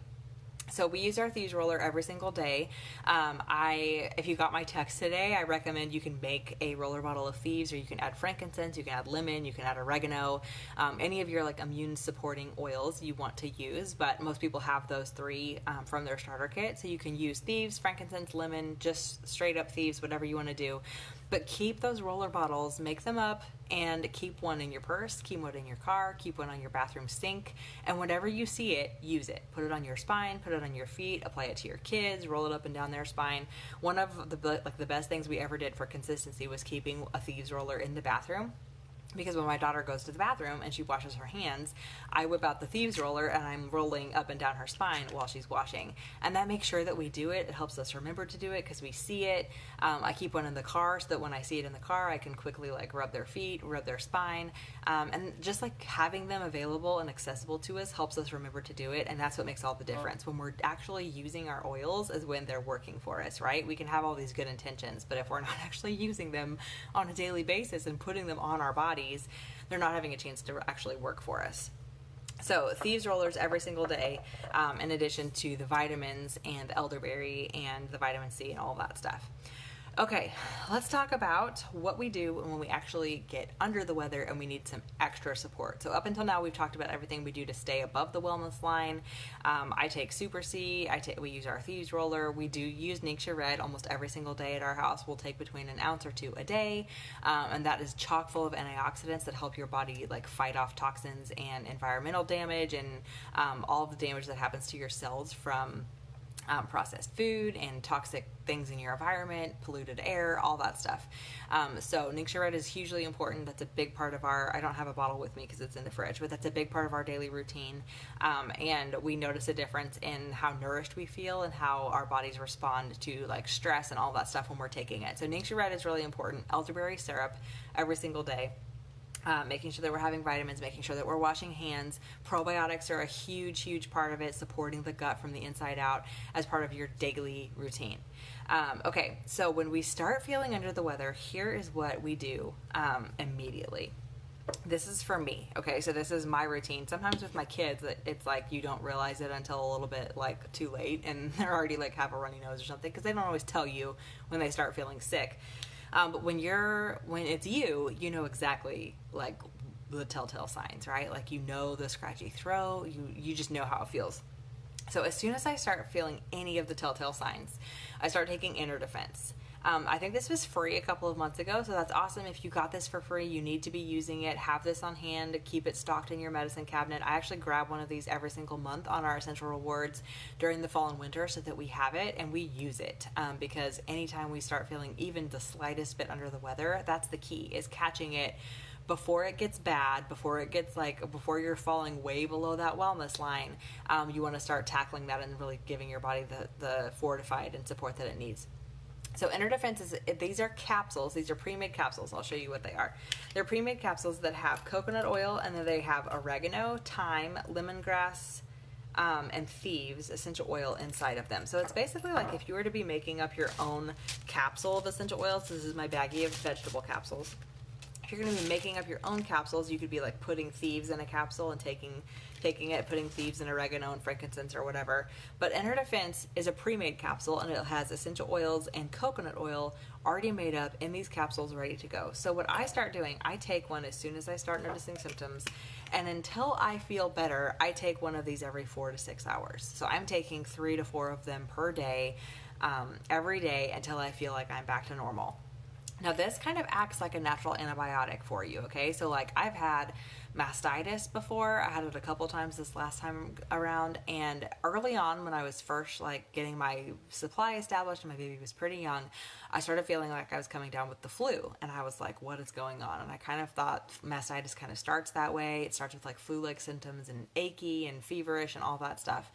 So we use our Thieves Roller every single day. If you got my text today, I recommend you can make a roller bottle of Thieves, or you can add frankincense, you can add lemon, you can add oregano, any of your like immune supporting oils you want to use. But most people have those three from their starter kit. So you can use Thieves, frankincense, lemon, just straight up Thieves, whatever you want to do. But keep those roller bottles, make them up, and keep one in your purse, keep one in your car, keep one on your bathroom sink, and whenever you see it, use it. Put it on your spine, put it on your feet, apply it to your kids, roll it up and down their spine. One of the best things we ever did for consistency was keeping a Thieves roller in the bathroom. Because when my daughter goes to the bathroom and she washes her hands, I whip out the Thieves roller and I'm rolling up and down her spine while she's washing. And that makes sure that we do it. It helps us remember to do it because we see it. I keep one in the car so that when I see it in the car, I can quickly like rub their feet, rub their spine. And just like having them available and accessible to us helps us remember to do it. And that's what makes all the difference. When we're actually using our oils is when they're working for us, right? We can have all these good intentions, but if we're not actually using them on a daily basis and putting them on our body, they're not having a chance to actually work for us. So Thieves rollers every single day, in addition to the vitamins and the elderberry and the vitamin C and all that stuff. Okay, let's talk about what we do when we actually get under the weather and we need some extra support. So up until now, we've talked about everything we do to stay above the wellness line. I take Super C. We use our Thieves roller. We do use Ningxia Red almost every single day at our house. We'll take between an ounce or two a day, and that is chock full of antioxidants that help your body like fight off toxins and environmental damage and all of the damage that happens to your cells from processed food and toxic things in your environment, polluted air, all that stuff. So Ningxia Red is hugely important. That's a big part of I don't have a bottle with me because it's in the fridge, but that's a big part of our daily routine. And we notice a difference in how nourished we feel and how our bodies respond to like stress and all that stuff when we're taking it. So Ningxia Red is really important. Elderberry syrup every single day. Making sure that we're having vitamins, making sure that we're washing hands. Probiotics are a huge, huge part of it, supporting the gut from the inside out as part of your daily routine. Okay, so when we start feeling under the weather, here is what we do immediately. This is for me, okay? So this is my routine. Sometimes with my kids, it's like you don't realize it until a little bit like too late, and they're already like have a runny nose or something because they don't always tell you when they start feeling sick. But when it's you know exactly like the telltale signs, right? Like you know the scratchy throat, you just know how it feels. So as soon as I start feeling any of the telltale signs, I start taking Inner Defense. I think this was free a couple of months ago, so that's awesome. If you got this for free, you need to be using it. Have this on hand, keep it stocked in your medicine cabinet. I actually grab one of these every single month on our Essential Rewards during the fall and winter so that we have it and we use it, because anytime we start feeling even the slightest bit under the weather, that's the key, is catching it before it gets bad, before you're falling way below that wellness line. You want to start tackling that and really giving your body the fortified and support that it needs. So Inner Defense these are capsules. These are pre-made capsules. I'll show you what they are. They're pre-made capsules that have coconut oil, and then they have oregano, thyme, lemongrass, and thieves essential oil inside of them. So it's basically like if you were to be making up your own capsule of essential oils. This is my baggie of vegetable capsules. If you're going to be making up your own capsules, you could be like putting thieves in a capsule and taking it, putting thieves and oregano and frankincense or whatever. But Inner Defense is a pre-made capsule, and it has essential oils and coconut oil already made up in these capsules ready to go. So what I start doing, I take one as soon as I start noticing symptoms, and until I feel better, I take one of these every 4 to 6 hours. So I'm taking 3 to 4 of them per day, every day until I feel like I'm back to normal. Now this kind of acts like a natural antibiotic for you, okay? So like I've had mastitis before. I had it a couple times this last time around, and early on when I was first like getting my supply established and my baby was pretty young, I started feeling like I was coming down with the flu, and I was like, what is going on? And I kind of thought mastitis kind of starts that way. It starts with like flu-like symptoms and achy and feverish and all that stuff.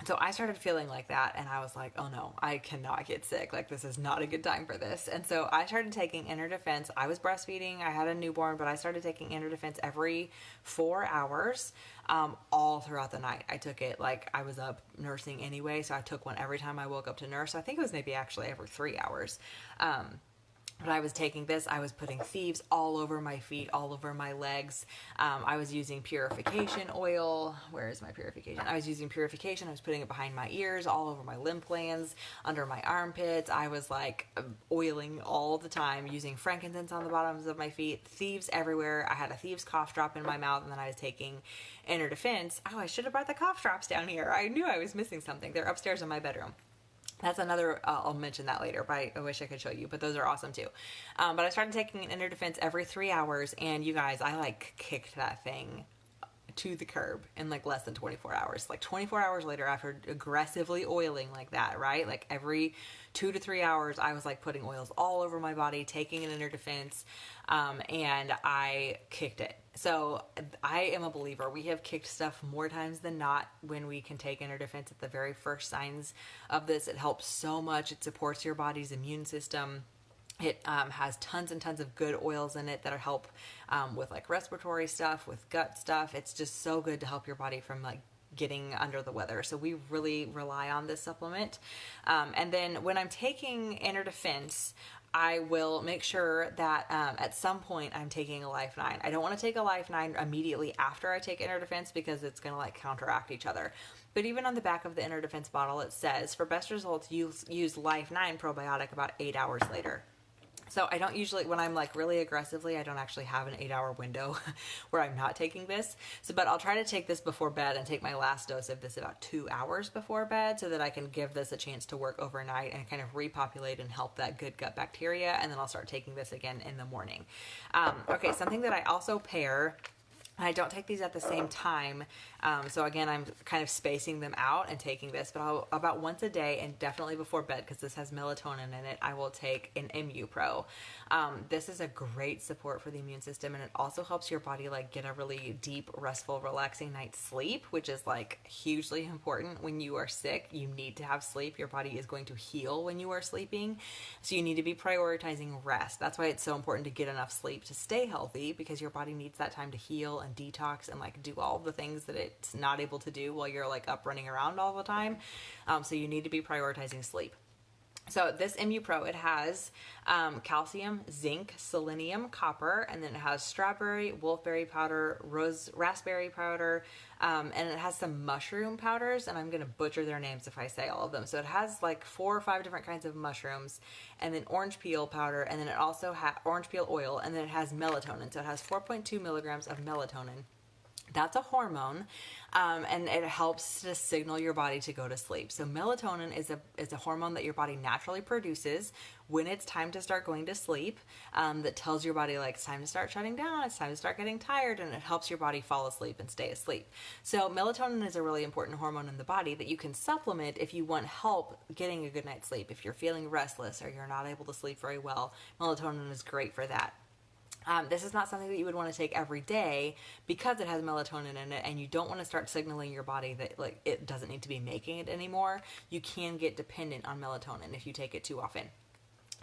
So I started feeling like that, and I was like, oh no, I cannot get sick. Like, this is not a good time for this. And so I started taking Inner Defense. I was breastfeeding. I had a newborn, but I started taking Inner Defense every 4 hours, all throughout the night. I took it like I was up nursing anyway, so I took one every time I woke up to nurse. So I think it was maybe actually every 3 hours. But I was taking this, I was putting thieves all over my feet, all over my legs. I was using purification oil. Where is my purification? I was using purification. I was putting it behind my ears, all over my lymph glands, under my armpits. I was like oiling all the time, using frankincense on the bottoms of my feet, thieves everywhere. I had a thieves cough drop in my mouth, and then I was taking Inner Defense. Oh, I should have brought the cough drops down here. I knew I was missing something. They're upstairs in my bedroom. That's another, I'll mention that later, but I wish I could show you, but those are awesome too. But I started taking an Inner Defense every 3 hours, and you guys, I like kicked that thing to the curb in like less than 24 hours. Like 24 hours later, after aggressively oiling like that, right? Like every 2 to 3 hours, I was like putting oils all over my body, taking an Inner Defense, and I kicked it. So I am a believer. We have kicked stuff more times than not when we can take Inner Defense at the very first signs of this. It helps so much. It supports your body's immune system. It has tons and tons of good oils in it that help with like respiratory stuff, with gut stuff. It's just so good to help your body from like getting under the weather. So we really rely on this supplement. And then when I'm taking Inner Defense, I will make sure that at some point I'm taking a Life 9. I don't want to take a Life 9 immediately after I take Inner Defense because it's going to like counteract each other. But even on the back of the Inner Defense bottle, it says, for best results, use Life 9 probiotic about 8 hours later. So I don't usually, when I'm like really aggressively, I don't actually have an 8-hour window where I'm not taking this. So, but I'll try to take this before bed and take my last dose of this about 2 hours before bed so that I can give this a chance to work overnight and kind of repopulate and help that good gut bacteria. And then I'll start taking this again in the morning. Okay, something that I also pair, I don't take these at the same time. So again, I'm kind of spacing them out and taking this, but about once a day and definitely before bed, because this has melatonin in it, I will take an MuPro. This is a great support for the immune system, and it also helps your body like get a really deep, restful, relaxing night's sleep, which is like hugely important when you are sick. You need to have sleep. Your body is going to heal when you are sleeping. So you need to be prioritizing rest. That's why it's so important to get enough sleep to stay healthy, because your body needs that time to heal and detox and like do all the things that it's not able to do while you're like up running around all the time. So you need to be prioritizing sleep. So this MuPro, it has calcium, zinc, selenium, copper, and then it has strawberry, wolfberry powder, raspberry powder, and it has some mushroom powders, and I'm going to butcher their names if I say all of them. So it has like 4 or 5 different kinds of mushrooms, and then orange peel powder, and then it also has orange peel oil, and then it has melatonin. So it has 4.2 milligrams of melatonin. That's a hormone, and it helps to signal your body to go to sleep. So melatonin is a hormone that your body naturally produces when it's time to start going to sleep, that tells your body like it's time to start shutting down, it's time to start getting tired, and it helps your body fall asleep and stay asleep. So melatonin is a really important hormone in the body that you can supplement if you want help getting a good night's sleep. If you're feeling restless or you're not able to sleep very well, melatonin is great for that. This is not something that you would want to take every day because it has melatonin in it, and you don't want to start signaling your body that like it doesn't need to be making it anymore. You can get dependent on melatonin if you take it too often.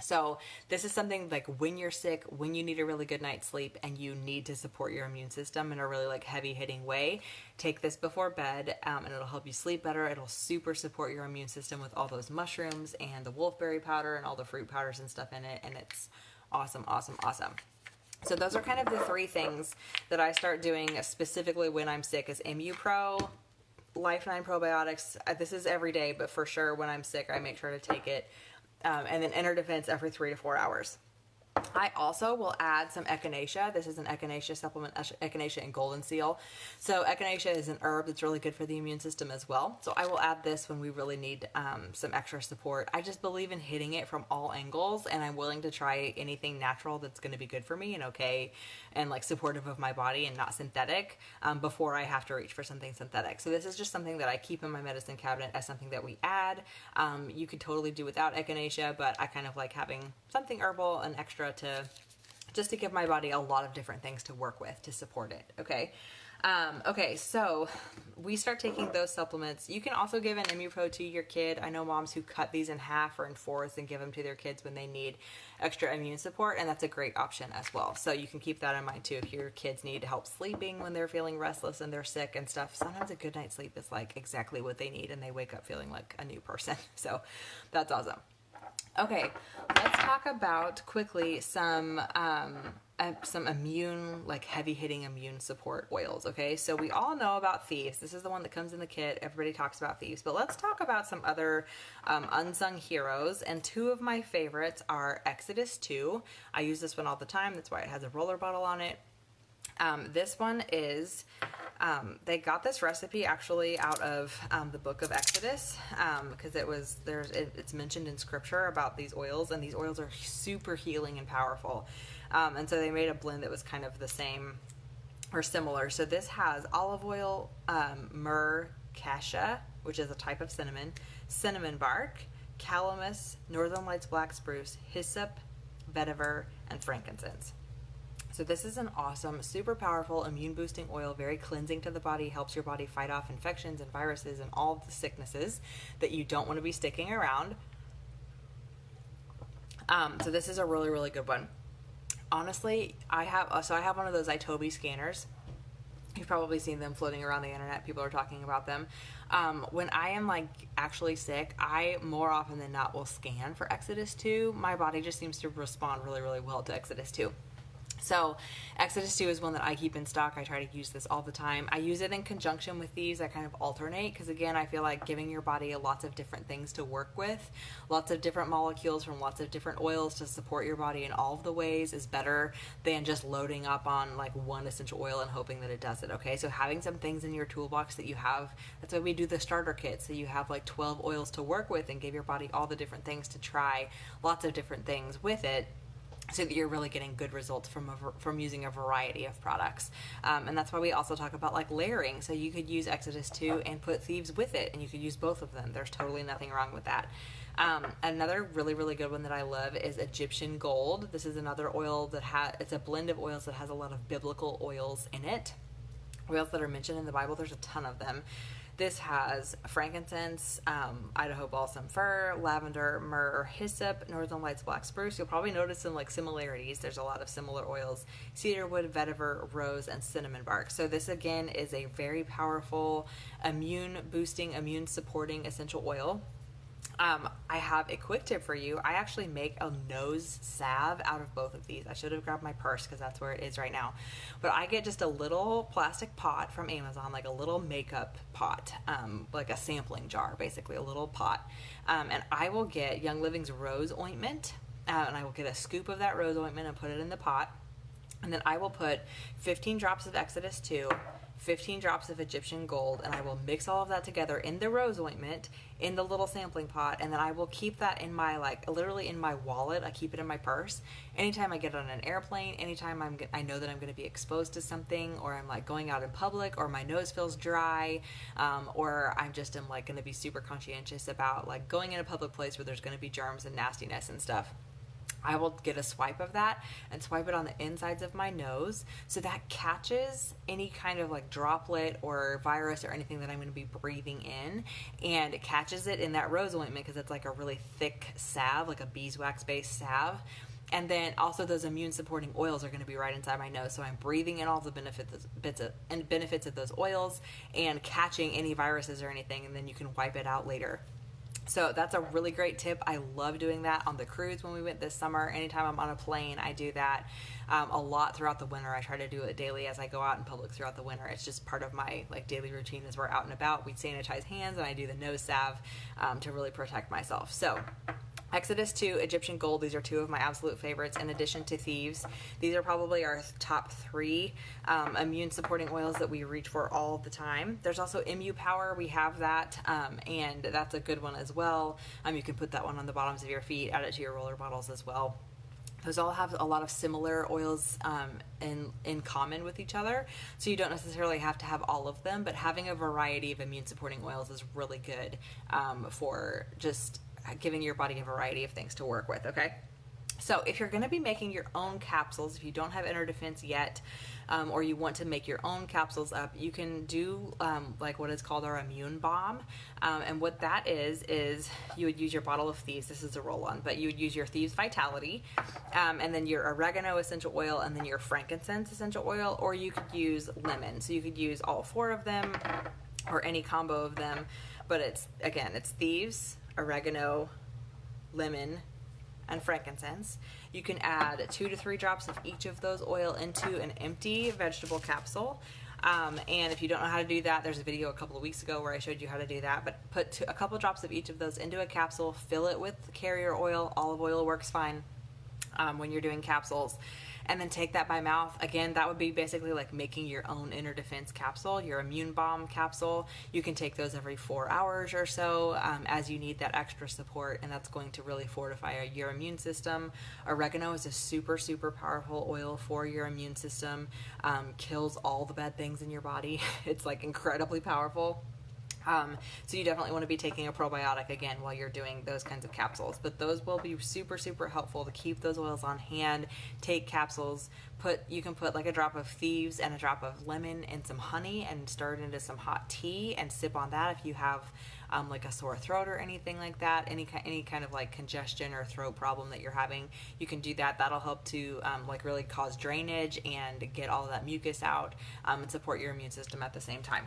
So this is something like when you're sick, when you need a really good night's sleep and you need to support your immune system in a really like heavy hitting way, take this before bed, and it'll help you sleep better. It'll super support your immune system with all those mushrooms and the wolfberry powder and all the fruit powders and stuff in it. And it's awesome, awesome, awesome. So those are kind of the three things that I start doing specifically when I'm sick is MuPro, Life9 probiotics. This is every day, but for sure when I'm sick, I make sure to take it. And then Inner Defense every 3 to 4 hours. I also will add some echinacea. This is an echinacea supplement, echinacea and golden seal. So echinacea is an herb that's really good for the immune system as well. So I will add this when we really need some extra support. I just believe in hitting it from all angles, and I'm willing to try anything natural that's going to be good for me and okay and like supportive of my body and not synthetic before I have to reach for something synthetic. So this is just something that I keep in my medicine cabinet as something that we add. You could totally do without echinacea, but I kind of like having something herbal and extra to just to give my body a lot of different things to work with to support it. Okay. Okay, so we start taking those supplements. You can also give an MuPro to your kid. I know moms who cut these in half or in fourths and give them to their kids when they need extra immune support, and that's a great option as well. So you can keep that in mind too. If your kids need help sleeping when they're feeling restless and they're sick and stuff, sometimes a good night's sleep is like exactly what they need and they wake up feeling like a new person. So that's awesome. Okay, let's talk about quickly some immune, like heavy hitting immune support oils. Okay, so we all know about Thieves. This is the one that comes in the kit. Everybody talks about Thieves, but let's talk about some other unsung heroes. And two of my favorites are Exodus 2. I use this one all the time. That's why it has a roller bottle on it. This one is, they got this recipe actually out of the book of Exodus because it's mentioned in scripture about these oils, and these oils are super healing and powerful. And so they made a blend that was kind of the same or similar. So this has olive oil, myrrh, cassia, which is a type of cinnamon bark, calamus, northern lights black spruce, hyssop, vetiver, and frankincense. So this is an awesome, super powerful immune boosting oil, very cleansing to the body, helps your body fight off infections and viruses and all the sicknesses that you don't want to be sticking around. So this is a really, really good one. Honestly, I have one of those iTobi scanners. You've probably seen them floating around the internet. People are talking about them. When I am like actually sick, I more often than not will scan for Exodus 2. My body just seems to respond really, really well to Exodus 2. So Exodus 2 is one that I keep in stock. I try to use this all the time. I use it in conjunction with these. I kind of alternate because, again, I feel like giving your body lots of different things to work with, lots of different molecules from lots of different oils to support your body in all of the ways is better than just loading up on like one essential oil and hoping that it does it, okay? So having some things in your toolbox that you have, that's why we do the starter kit, so you have like 12 oils to work with and give your body all the different things to try, lots of different things with it, so that you're really getting good results from using a variety of products. And that's why we also talk about like layering. So you could use Exodus 2 and put Thieves with it, and you could use both of them. There's totally nothing wrong with that. Another really, really good one that I love is Egyptian Gold. This is another oil it's a blend of oils that has a lot of biblical oils in it. Oils that are mentioned in the Bible, there's a ton of them. This has frankincense, Idaho balsam fir, lavender, myrrh, hyssop, northern lights black spruce. You'll probably notice some like similarities. There's a lot of similar oils: cedarwood, vetiver, rose, and cinnamon bark. So this again is a very powerful immune boosting, immune supporting essential oil. I have a quick tip for you. I actually make a nose salve out of both of these. I should have grabbed my purse because that's where it is right now. But I get just a little plastic pot from Amazon, like a little makeup pot, like a sampling jar, basically a little pot. And I will get Young Living's rose ointment, and I will get a scoop of that rose ointment and put it in the pot. And then I will put 15 drops of Exodus 2, 15 drops of Egyptian gold, and I will mix all of that together in the rose ointment in the little sampling pot, and then I will keep that in my, like, literally in my wallet. I keep it in my purse. Anytime I get on an airplane, anytime I know that I'm going to be exposed to something, or I'm like going out in public, or my nose feels dry, or I'm just am like going to be super conscientious about like going in a public place where there's going to be germs and nastiness and stuff. I will get a swipe of that and swipe it on the insides of my nose, so that catches any kind of like droplet or virus or anything that I'm going to be breathing in, and it catches it in that rose ointment because it's like a really thick salve, like a beeswax based salve. And then also those immune supporting oils are going to be right inside my nose, so I'm breathing in all the benefits of those oils and catching any viruses or anything, and then you can wipe it out later. So that's a really great tip. I love doing that on the cruise when we went this summer. Anytime I'm on a plane, I do that a lot throughout the winter. I try to do it daily as I go out in public throughout the winter. It's just part of my like daily routine as we're out and about. We sanitize hands and I do the nose salve to really protect myself. So Exodus 2, Egyptian Gold, these are two of my absolute favorites, in addition to Thieves. These are probably our top three immune supporting oils that we reach for all the time. There's also Imu Power, we have that, and that's a good one as well. You can put that one on the bottoms of your feet, add it to your roller bottles as well. Those all have a lot of similar oils in common with each other, so you don't necessarily have to have all of them, but having a variety of immune supporting oils is really good for just giving your body a variety of things to work with, okay? So if you're going to be making your own capsules, if you don't have Inner Defense yet, or you want to make your own capsules up, you can do like what is called our Immune Bomb. And what that is you would use your bottle of Thieves. This is a roll-on, but you would use your Thieves Vitality, and then your oregano essential oil, and then your frankincense essential oil, or you could use lemon. So you could use all four of them or any combo of them, but it's Thieves, oregano, lemon, and frankincense. You can add 2 to 3 drops of each of those oil into an empty vegetable capsule. And if you don't know how to do that, there's a video a couple of weeks ago where I showed you how to do that. But put a couple drops of each of those into a capsule, fill it with carrier oil. Olive oil works fine when you're doing capsules. And then take that by mouth. Again, that would be basically like making your own Inner Defense capsule, your Immune Bomb capsule. You can take those every 4 hours or so as you need that extra support, and that's going to really fortify your immune system. Oregano is a super, super powerful oil for your immune system. Kills all the bad things in your body. It's like incredibly powerful. So you definitely want to be taking a probiotic again while you're doing those kinds of capsules. But those will be super, super helpful to keep those oils on hand. Take capsules. You can put like a drop of Thieves and a drop of lemon and some honey and stir it into some hot tea and sip on that if you have like a sore throat or anything like that, any kind of like congestion or throat problem that you're having. You can do that. That'll help to like really cause drainage and get all of that mucus out and support your immune system at the same time.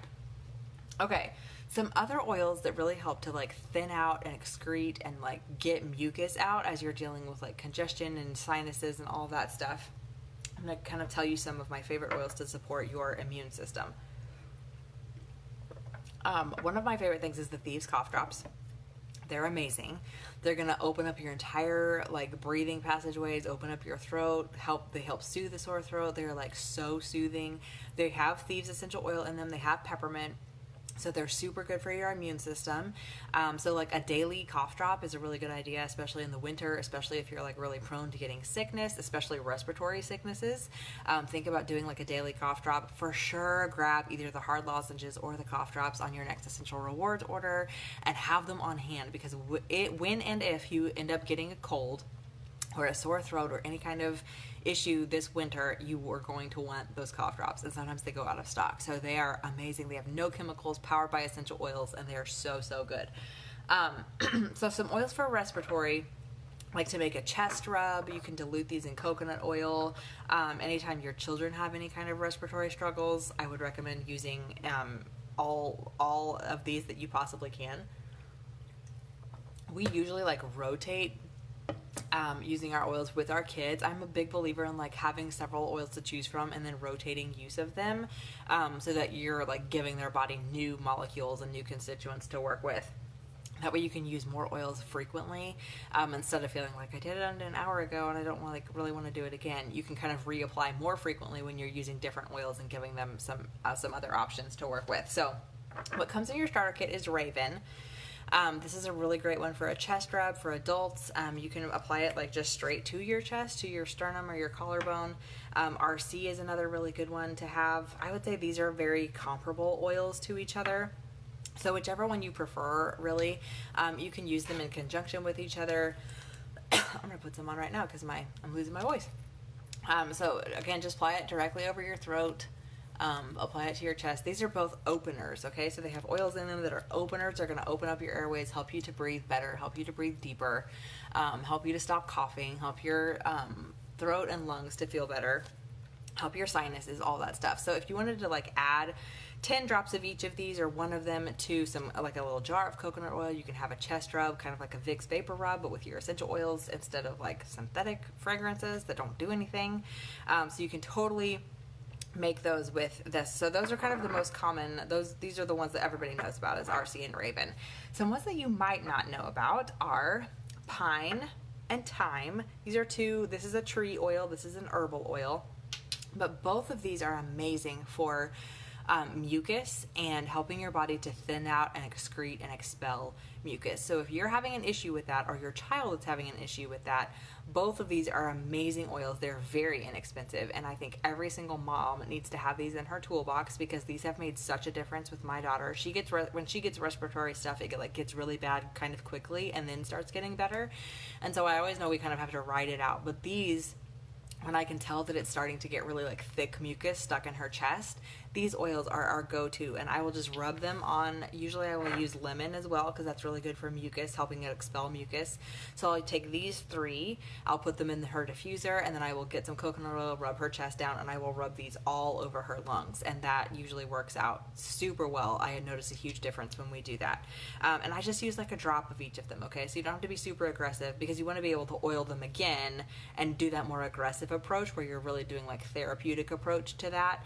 Okay, some other oils that really help to like thin out and excrete and like get mucus out as you're dealing with like congestion and sinuses and all that stuff. I'm going to kind of tell you some of my favorite oils to support your immune system. One of my favorite things is the Thieves cough drops. They're amazing. They're going to open up your entire like breathing passageways, open up your throat, they help soothe the sore throat. They're like so soothing. They have Thieves essential oil in them. They have peppermint. So they're super good for your immune system. So like a daily cough drop is a really good idea, especially in the winter, especially if you're like really prone to getting sickness, especially respiratory sicknesses. Think about doing like a daily cough drop. For sure, grab either the hard lozenges or the cough drops on your next Essential Rewards order and have them on hand, because when and if you end up getting a cold or a sore throat or any kind of issue this winter, you are going to want those cough drops, and sometimes they go out of stock. So they are amazing. They have no chemicals, powered by essential oils, and they are so, so good. So some oils for respiratory, like to make a chest rub, you can dilute these in coconut oil. Anytime your children have any kind of respiratory struggles, I would recommend using all of these that you possibly can. We usually like rotate using our oils with our kids. I'm a big believer in like having several oils to choose from and then rotating use of them, so that you're like giving their body new molecules and new constituents to work with. That way you can use more oils frequently, instead of feeling like I did it an hour ago and I don't really want to do it again. You can kind of reapply more frequently when you're using different oils and giving them some other options to work with. So what comes in your starter kit is Raven. This is a really great one for a chest rub for adults. You can apply it like just straight to your chest, to your sternum or your collarbone. RC is another really good one to have. I would say these are very comparable oils to each other. So whichever one you prefer, really, you can use them in conjunction with each other. I'm going to put some on right now because I'm losing my voice. So again, just apply it directly over your throat. Apply it to your chest. These are both openers, okay? So they have oils in them that are openers. They're going to open up your airways, help you to breathe better, help you to breathe deeper, help you to stop coughing, help your throat and lungs to feel better, help your sinuses, all that stuff. So if you wanted to like add 10 drops of each of these or one of them to some, like a little jar of coconut oil, you can have a chest rub, kind of like a Vicks Vapor Rub, but with your essential oils instead of like synthetic fragrances that don't do anything. So you can totally make those with this. So those are kind of the most common. These are the ones that everybody knows about, is RC and Raven. Some ones that you might not know about are pine and thyme. These are two. This is a tree oil. This is an herbal oil. But both of these are amazing for mucus and helping your body to thin out and excrete and expel mucus. So if you're having an issue with that, or your child is having an issue with that, both of these are amazing oils. They're very inexpensive, and I think every single mom needs to have these in her toolbox because these have made such a difference with my daughter. She gets when she gets respiratory stuff, it gets really bad kind of quickly and then starts getting better. And so I always know we kind of have to ride it out. But these, when I can tell that it's starting to get really like thick mucus stuck in her chest, these oils are our go-to, and I will just rub them on. Usually I will use lemon as well because that's really good for mucus, helping it expel mucus. So I'll take these 3, I'll put them in her diffuser, and then I will get some coconut oil, rub her chest down, and I will rub these all over her lungs, and that usually works out super well. I had noticed a huge difference when we do that. And I just use like a drop of each of them, okay? So you don't have to be super aggressive because you want to be able to oil them again and do that more aggressive approach where you're really doing like therapeutic approach to that.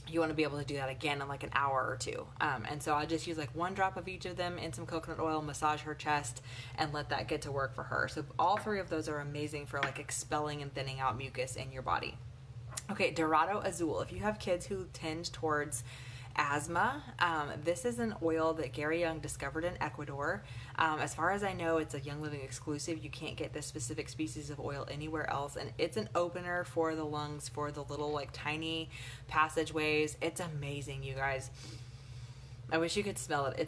You want to be able to do that again in like an hour or 2. And so I'll just use like 1 drop of each of them in some coconut oil, massage her chest, and let that get to work for her. So all 3 of those are amazing for like expelling and thinning out mucus in your body. Okay, Dorado Azul. If you have kids who tend towards asthma, this is an oil that Gary Young discovered in Ecuador. As far as I know, it's a Young Living exclusive. You can't get this specific species of oil anywhere else, and it's an opener for the lungs, for the little like tiny passageways. It's amazing, you guys. I wish you could smell it.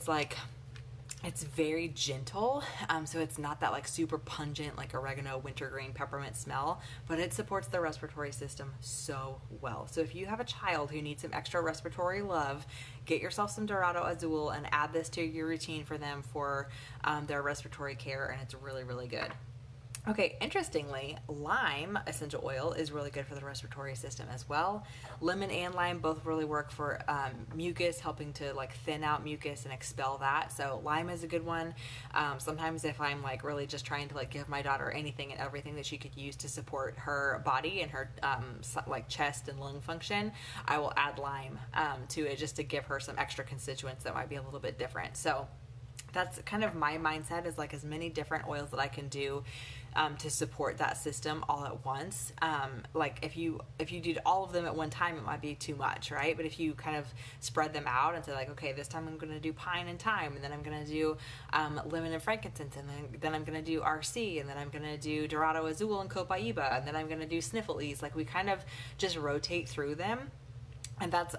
It's very gentle, so it's not that like super pungent like oregano, wintergreen, peppermint smell, but it supports the respiratory system so well. So if you have a child who needs some extra respiratory love, get yourself some Dorado Azul and add this to your routine for them for their respiratory care, and it's really, really good. Okay, interestingly, lime essential oil is really good for the respiratory system as well. Lemon and lime both really work for mucus, helping to like thin out mucus and expel that. So lime is a good one. Sometimes if I'm like really just trying to like give my daughter anything and everything that she could use to support her body and her like chest and lung function, I will add lime to it just to give her some extra constituents that might be a little bit different. So that's kind of my mindset, is like as many different oils that I can do to support that system all at once. Like if you did all of them at one time, it might be too much, right? But if you kind of spread them out and say like, okay, this time I'm going to do pine and thyme, and then I'm going to do lemon and frankincense, and then I'm going to do RC, and then I'm going to do Dorado Azul and Copaiba, and then I'm going to do Sniffles. Like we kind of just rotate through them. And that's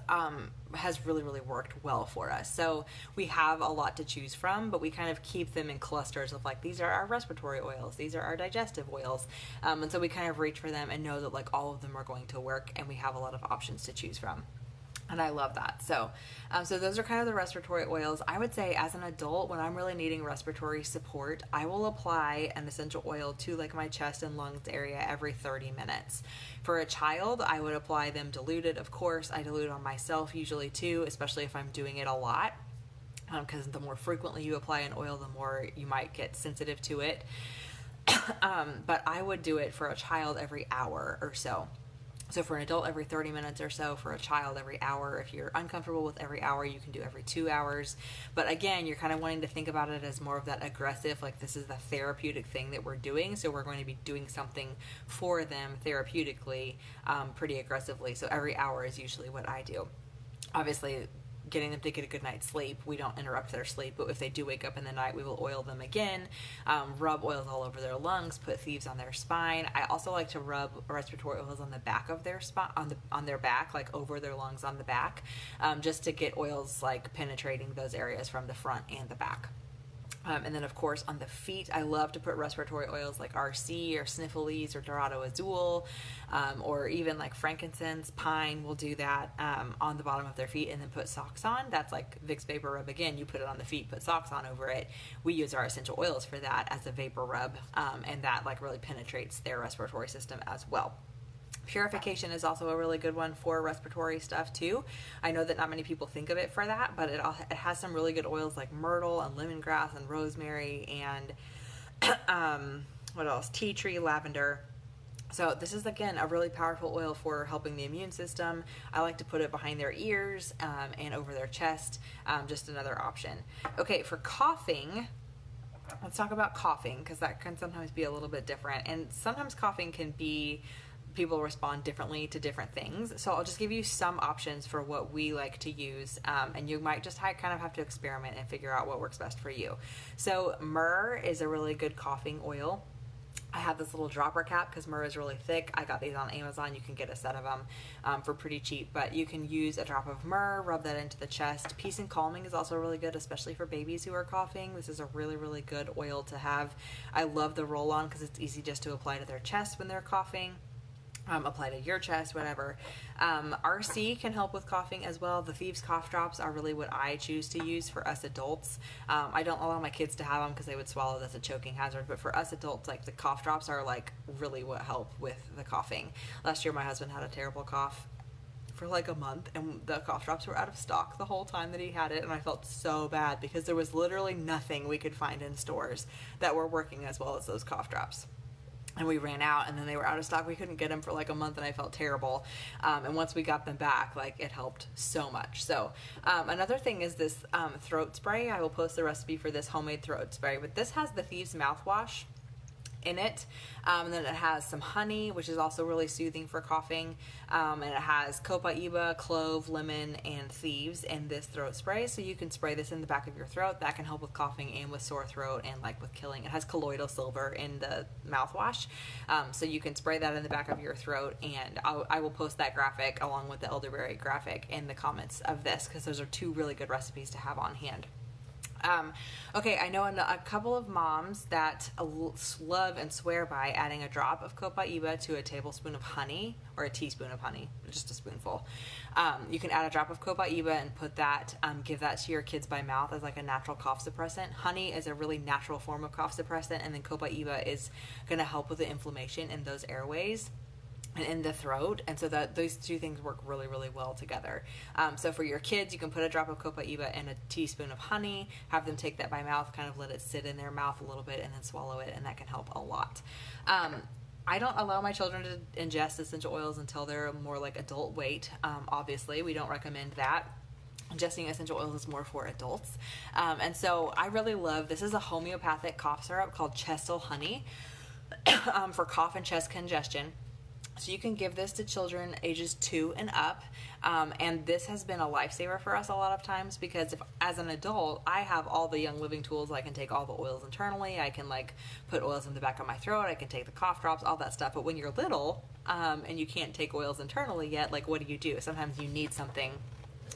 has really, really worked well for us. So we have a lot to choose from, but we kind of keep them in clusters of like, these are our respiratory oils, these are our digestive oils. And so we kind of reach for them and know that like all of them are going to work, and we have a lot of options to choose from. And I love that. So those are kind of the respiratory oils. I would say as an adult, when I'm really needing respiratory support, I will apply an essential oil to like my chest and lungs area every 30 minutes. For a child, I would apply them diluted. Of course, I dilute on myself usually too, especially if I'm doing it a lot. Because the more frequently you apply an oil, the more you might get sensitive to it. But I would do it for a child every hour or so. So for an adult, every 30 minutes or so. For a child, every hour. If you're uncomfortable with every hour, you can do every 2 hours. But again, you're kind of wanting to think about it as more of that aggressive, like this is the therapeutic thing that we're doing. So we're going to be doing something for them therapeutically, pretty aggressively. So every hour is usually what I do. Obviously, getting them to get a good night's sleep, we don't interrupt their sleep, but if they do wake up in the night, we will oil them again, rub oils all over their lungs, put thieves on their spine. I also like to rub respiratory oils on the back of their spine, on their back, like over their lungs on the back, just to get oils like penetrating those areas from the front and the back. And then, of course, on the feet, I love to put respiratory oils like RC or Sniffles or Dorado Azul, or even like frankincense, pine. Will do that on the bottom of their feet, and then put socks on. That's like Vicks Vapor Rub again. You put it on the feet, put socks on over it. We use our essential oils for that as a vapor rub, and that like really penetrates their respiratory system as well. Purification is also a really good one for respiratory stuff too. I know that not many people think of it for that, but it has some really good oils like myrtle and lemongrass and rosemary and what else? Tea tree, lavender. So this is, again, a really powerful oil for helping the immune system. I like to put it behind their ears and over their chest, just another option. Okay, for coughing, let's talk about coughing, because that can sometimes be a little bit different. And sometimes coughing can be, people respond differently to different things. So I'll just give you some options for what we like to use, and you might just kind of have to experiment and figure out what works best for you. So myrrh is a really good coughing oil. I have this little dropper cap because myrrh is really thick. I got these on Amazon. You can get a set of them for pretty cheap, but you can use a drop of myrrh, rub that into the chest. Peace and Calming is also really good, especially for babies who are coughing. This is a really, really good oil to have. I love the roll-on because it's easy just to apply to their chest when they're coughing. Apply to your chest, whatever. RC can help with coughing as well. The Thieves cough drops are really what I choose to use for us adults. I don't allow my kids to have them because they would swallow. That's a choking hazard. But for us adults, like the cough drops are like really what help with the coughing. Last year, my husband had a terrible cough for like a month, and the cough drops were out of stock the whole time that he had it, and I felt so bad because there was literally nothing we could find in stores that were working as well as those cough drops. And we ran out, and then they were out of stock. We couldn't get them for like a month, and I felt terrible. And once we got them back, like it helped so much. So another thing is this throat spray. I will post the recipe for this homemade throat spray, but this has the Thieves mouthwash in it, and then it has some honey, which is also really soothing for coughing, and it has copaiba, clove, lemon, and thieves in this throat spray. So you can spray this in the back of your throat. That can help with coughing and with sore throat and like with killing. It has colloidal silver in the mouthwash, so you can spray that in the back of your throat, and I will post that graphic along with the elderberry graphic in the comments of this, because those are two really good recipes to have on hand. Okay, I know a couple of moms that love and swear by adding a drop of copaiba to a tablespoon of honey, or a teaspoon of honey, just a spoonful. You can add a drop of copaiba and put that, give that to your kids by mouth as like a natural cough suppressant. Honey is a really natural form of cough suppressant, and then copaiba is going to help with the inflammation in those airways and in the throat, and so that those two things work really, really well together. So for your kids, you can put a drop of copaiba and a teaspoon of honey, have them take that by mouth, kind of let it sit in their mouth a little bit, and then swallow it, and that can help a lot. I don't allow my children to ingest essential oils until they're more like adult weight. Obviously, we don't recommend that. Ingesting essential oils is more for adults. And so I really love, this is a homeopathic cough syrup called Chestle Honey for cough and chest congestion. So you can give this to children ages 2 and up, and this has been a lifesaver for us a lot of times, because if, as an adult, I have all the Young Living tools. I can take all the oils internally. I can like put oils in the back of my throat. I can take the cough drops, all that stuff. But when you're little and you can't take oils internally yet, like what do? Sometimes you need something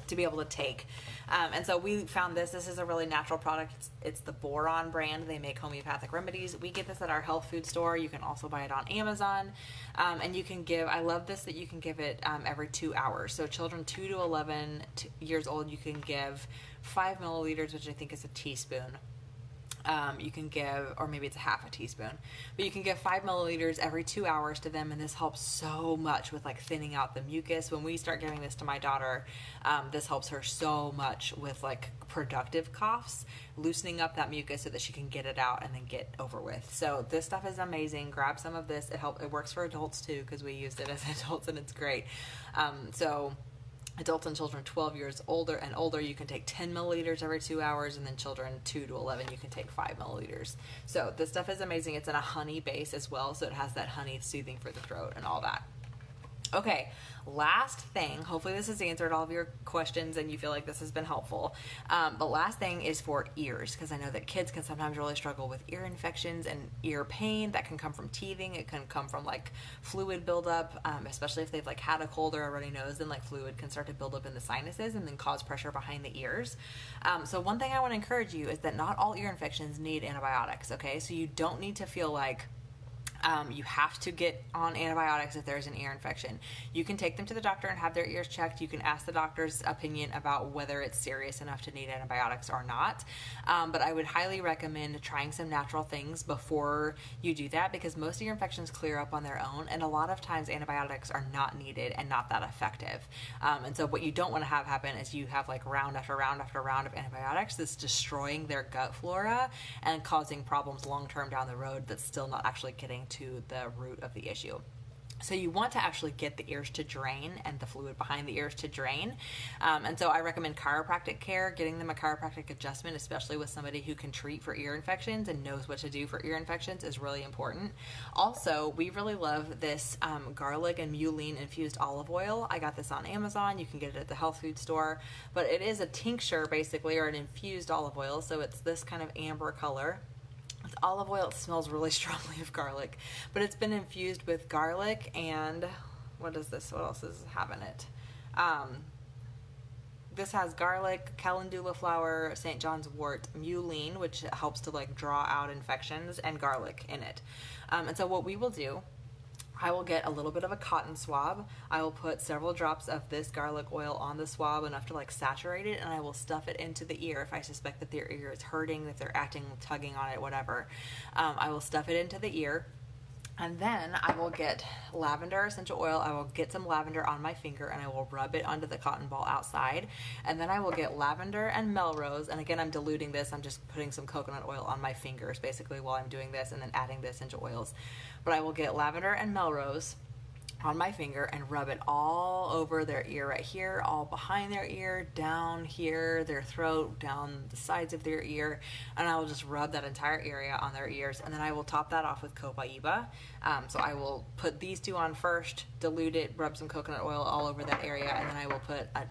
to be able to take. And so we found this. This is a really natural product. It's the Boron brand. They make homeopathic remedies. We get this at our health food store. You can also buy it on Amazon. And you can give, I love this, that you can give it every 2 hours. So children 2 to 11 years old, you can give 5 milliliters, which I think is a teaspoon, You can give, or maybe it's a half a teaspoon, but you can give 5 milliliters every 2 hours to them, and this helps so much with like thinning out the mucus. When we start giving this to my daughter, this helps her so much with like productive coughs, loosening up that mucus so that she can get it out and then get over with. So this stuff is amazing. Grab some of this. It works for adults too, because we used it as adults and it's great. So adults and children 12 years older and older, you can take 10 milliliters every 2 hours, and then children 2 to 11, you can take 5 milliliters. So this stuff is amazing. It's in a honey base as well, so it has that honey soothing for the throat and all that. Okay, last thing, hopefully this has answered all of your questions and you feel like this has been helpful. But last thing is for ears, because I know that kids can sometimes really struggle with ear infections and ear pain. That can come from teething. It can come from like fluid buildup, especially if they've like had a cold or a runny nose, then like fluid can start to build up in the sinuses and then cause pressure behind the ears. So one thing I want to encourage you is that not all ear infections need antibiotics, okay? So you don't need to feel like you have to get on antibiotics if there's an ear infection. You can take them to the doctor and have their ears checked. You can ask the doctor's opinion about whether it's serious enough to need antibiotics or not. But I would highly recommend trying some natural things before you do that, because most ear infections clear up on their own, and a lot of times antibiotics are not needed and not that effective. And so what you don't want to have happen is you have like round after round after round of antibiotics that's destroying their gut flora and causing problems long term down the road that's still not actually getting to the root of the issue. So you want to actually get the ears to drain and the fluid behind the ears to drain. And so I recommend chiropractic care, getting them a chiropractic adjustment, especially with somebody who can treat for ear infections and knows what to do for ear infections, is really important. Also, we really love this garlic and mullein infused olive oil. I got this on Amazon. You can get it at the health food store, but it is a tincture basically, or an infused olive oil. So it's this kind of amber color. With olive oil, it smells really strongly of garlic, but it's been infused with garlic and what is this? What else does it have in it? This has garlic, calendula flower, St. John's wort, mullein, which helps to like draw out infections, and garlic in it. And so what we will do, I will get a little bit of a cotton swab. I will put several drops of this garlic oil on the swab, enough to like saturate it, and I will stuff it into the ear if I suspect that their ear is hurting, if they're acting, tugging on it, whatever. I will stuff it into the ear. And then I will get lavender essential oil. I will get some lavender on my finger and I will rub it onto the cotton ball outside. And then I will get lavender and Melrose. And again, I'm diluting this. I'm just putting some coconut oil on my fingers basically while I'm doing this, and then adding the essential oils. But I will get lavender and Melrose on my finger and rub it all over their ear right here, all behind their ear, down here, their throat, down the sides of their ear, and I will just rub that entire area on their ears, and then I will top that off with Copaiba. So I will put these two on first, dilute it, rub some coconut oil all over that area, and then I will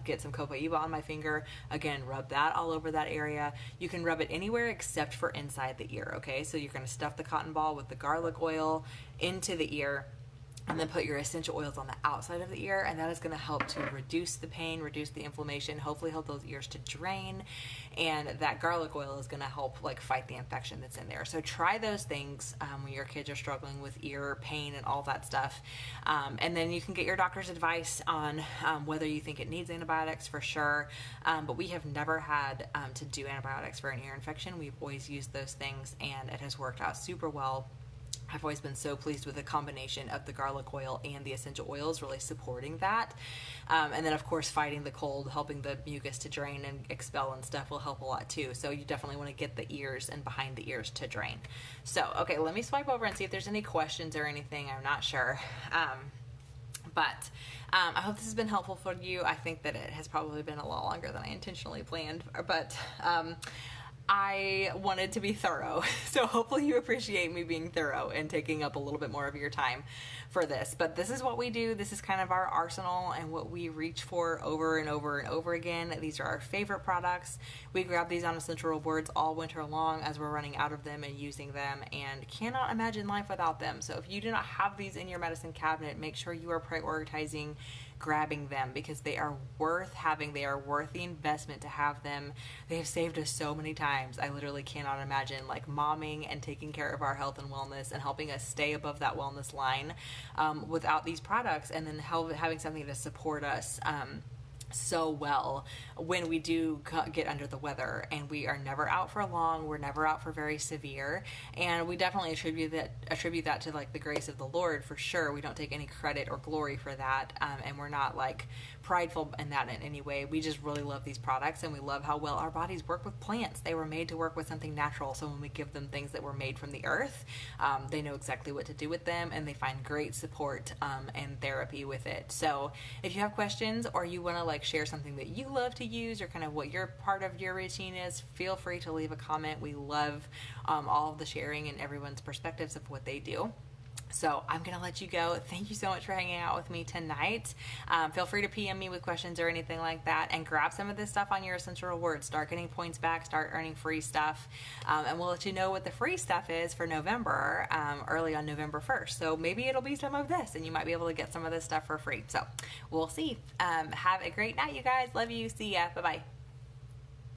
get some Copaiba on my finger, again, rub that all over that area. You can rub it anywhere except for inside the ear, okay? So you're going to stuff the cotton ball with the garlic oil into the ear, and then put your essential oils on the outside of the ear, and that is going to help to reduce the pain, reduce the inflammation, hopefully help those ears to drain, and that garlic oil is going to help like fight the infection that's in there. So try those things when your kids are struggling with ear pain and all that stuff, and then you can get your doctor's advice on whether you think it needs antibiotics for sure, but we have never had to do antibiotics for an ear infection. We've always used those things, and it has worked out super well. I've always been so pleased with the combination of the garlic oil and the essential oils really supporting that. And then, of course, fighting the cold, helping the mucus to drain and expel and stuff will help a lot too. So you definitely want to get the ears and behind the ears to drain. So, okay, let me swipe over and see if there's any questions or anything. I'm not sure. But I hope this has been helpful for you. I think that it has probably been a lot longer than I intentionally planned, but I wanted to be thorough, so hopefully you appreciate me being thorough and taking up a little bit more of your time for this. But this is what we do. This is kind of our arsenal and what we reach for over and over and over again. These are our favorite products. We grab these on Essential Rewards all winter long as we're running out of them and using them, and cannot imagine life without them. So if you do not have these in your medicine cabinet, make sure you are prioritizing grabbing them, because they are worth having. They are worth the investment to have them. They have saved us so many times. I literally cannot imagine like momming and taking care of our health and wellness and helping us stay above that wellness line without these products, and then having something to support us so well when we do get under the weather, and we are never out for long, we're never out for very severe, and we definitely attribute that to like the grace of the Lord for sure. We don't take any credit or glory for that, and we're not like prideful in that in any way. We just really love these products, and we love how well our bodies work with plants. They were made to work with something natural, so when we give them things that were made from the earth, they know exactly what to do with them, and they find great support and therapy with it. So if you have questions, or you want to like share something that you love to use, or kind of what your part of your routine is, feel free to leave a comment. We love all of the sharing and everyone's perspectives of what they do. So I'm going to let you go. Thank you so much for hanging out with me tonight. Feel free to PM me with questions or anything like that, and grab some of this stuff on your Essential Rewards. Start getting points back, start earning free stuff, and we'll let you know what the free stuff is for November, early on November 1st. So maybe it'll be some of this, and you might be able to get some of this stuff for free. So we'll see. Have a great night, you guys. Love you. See ya. Bye-bye.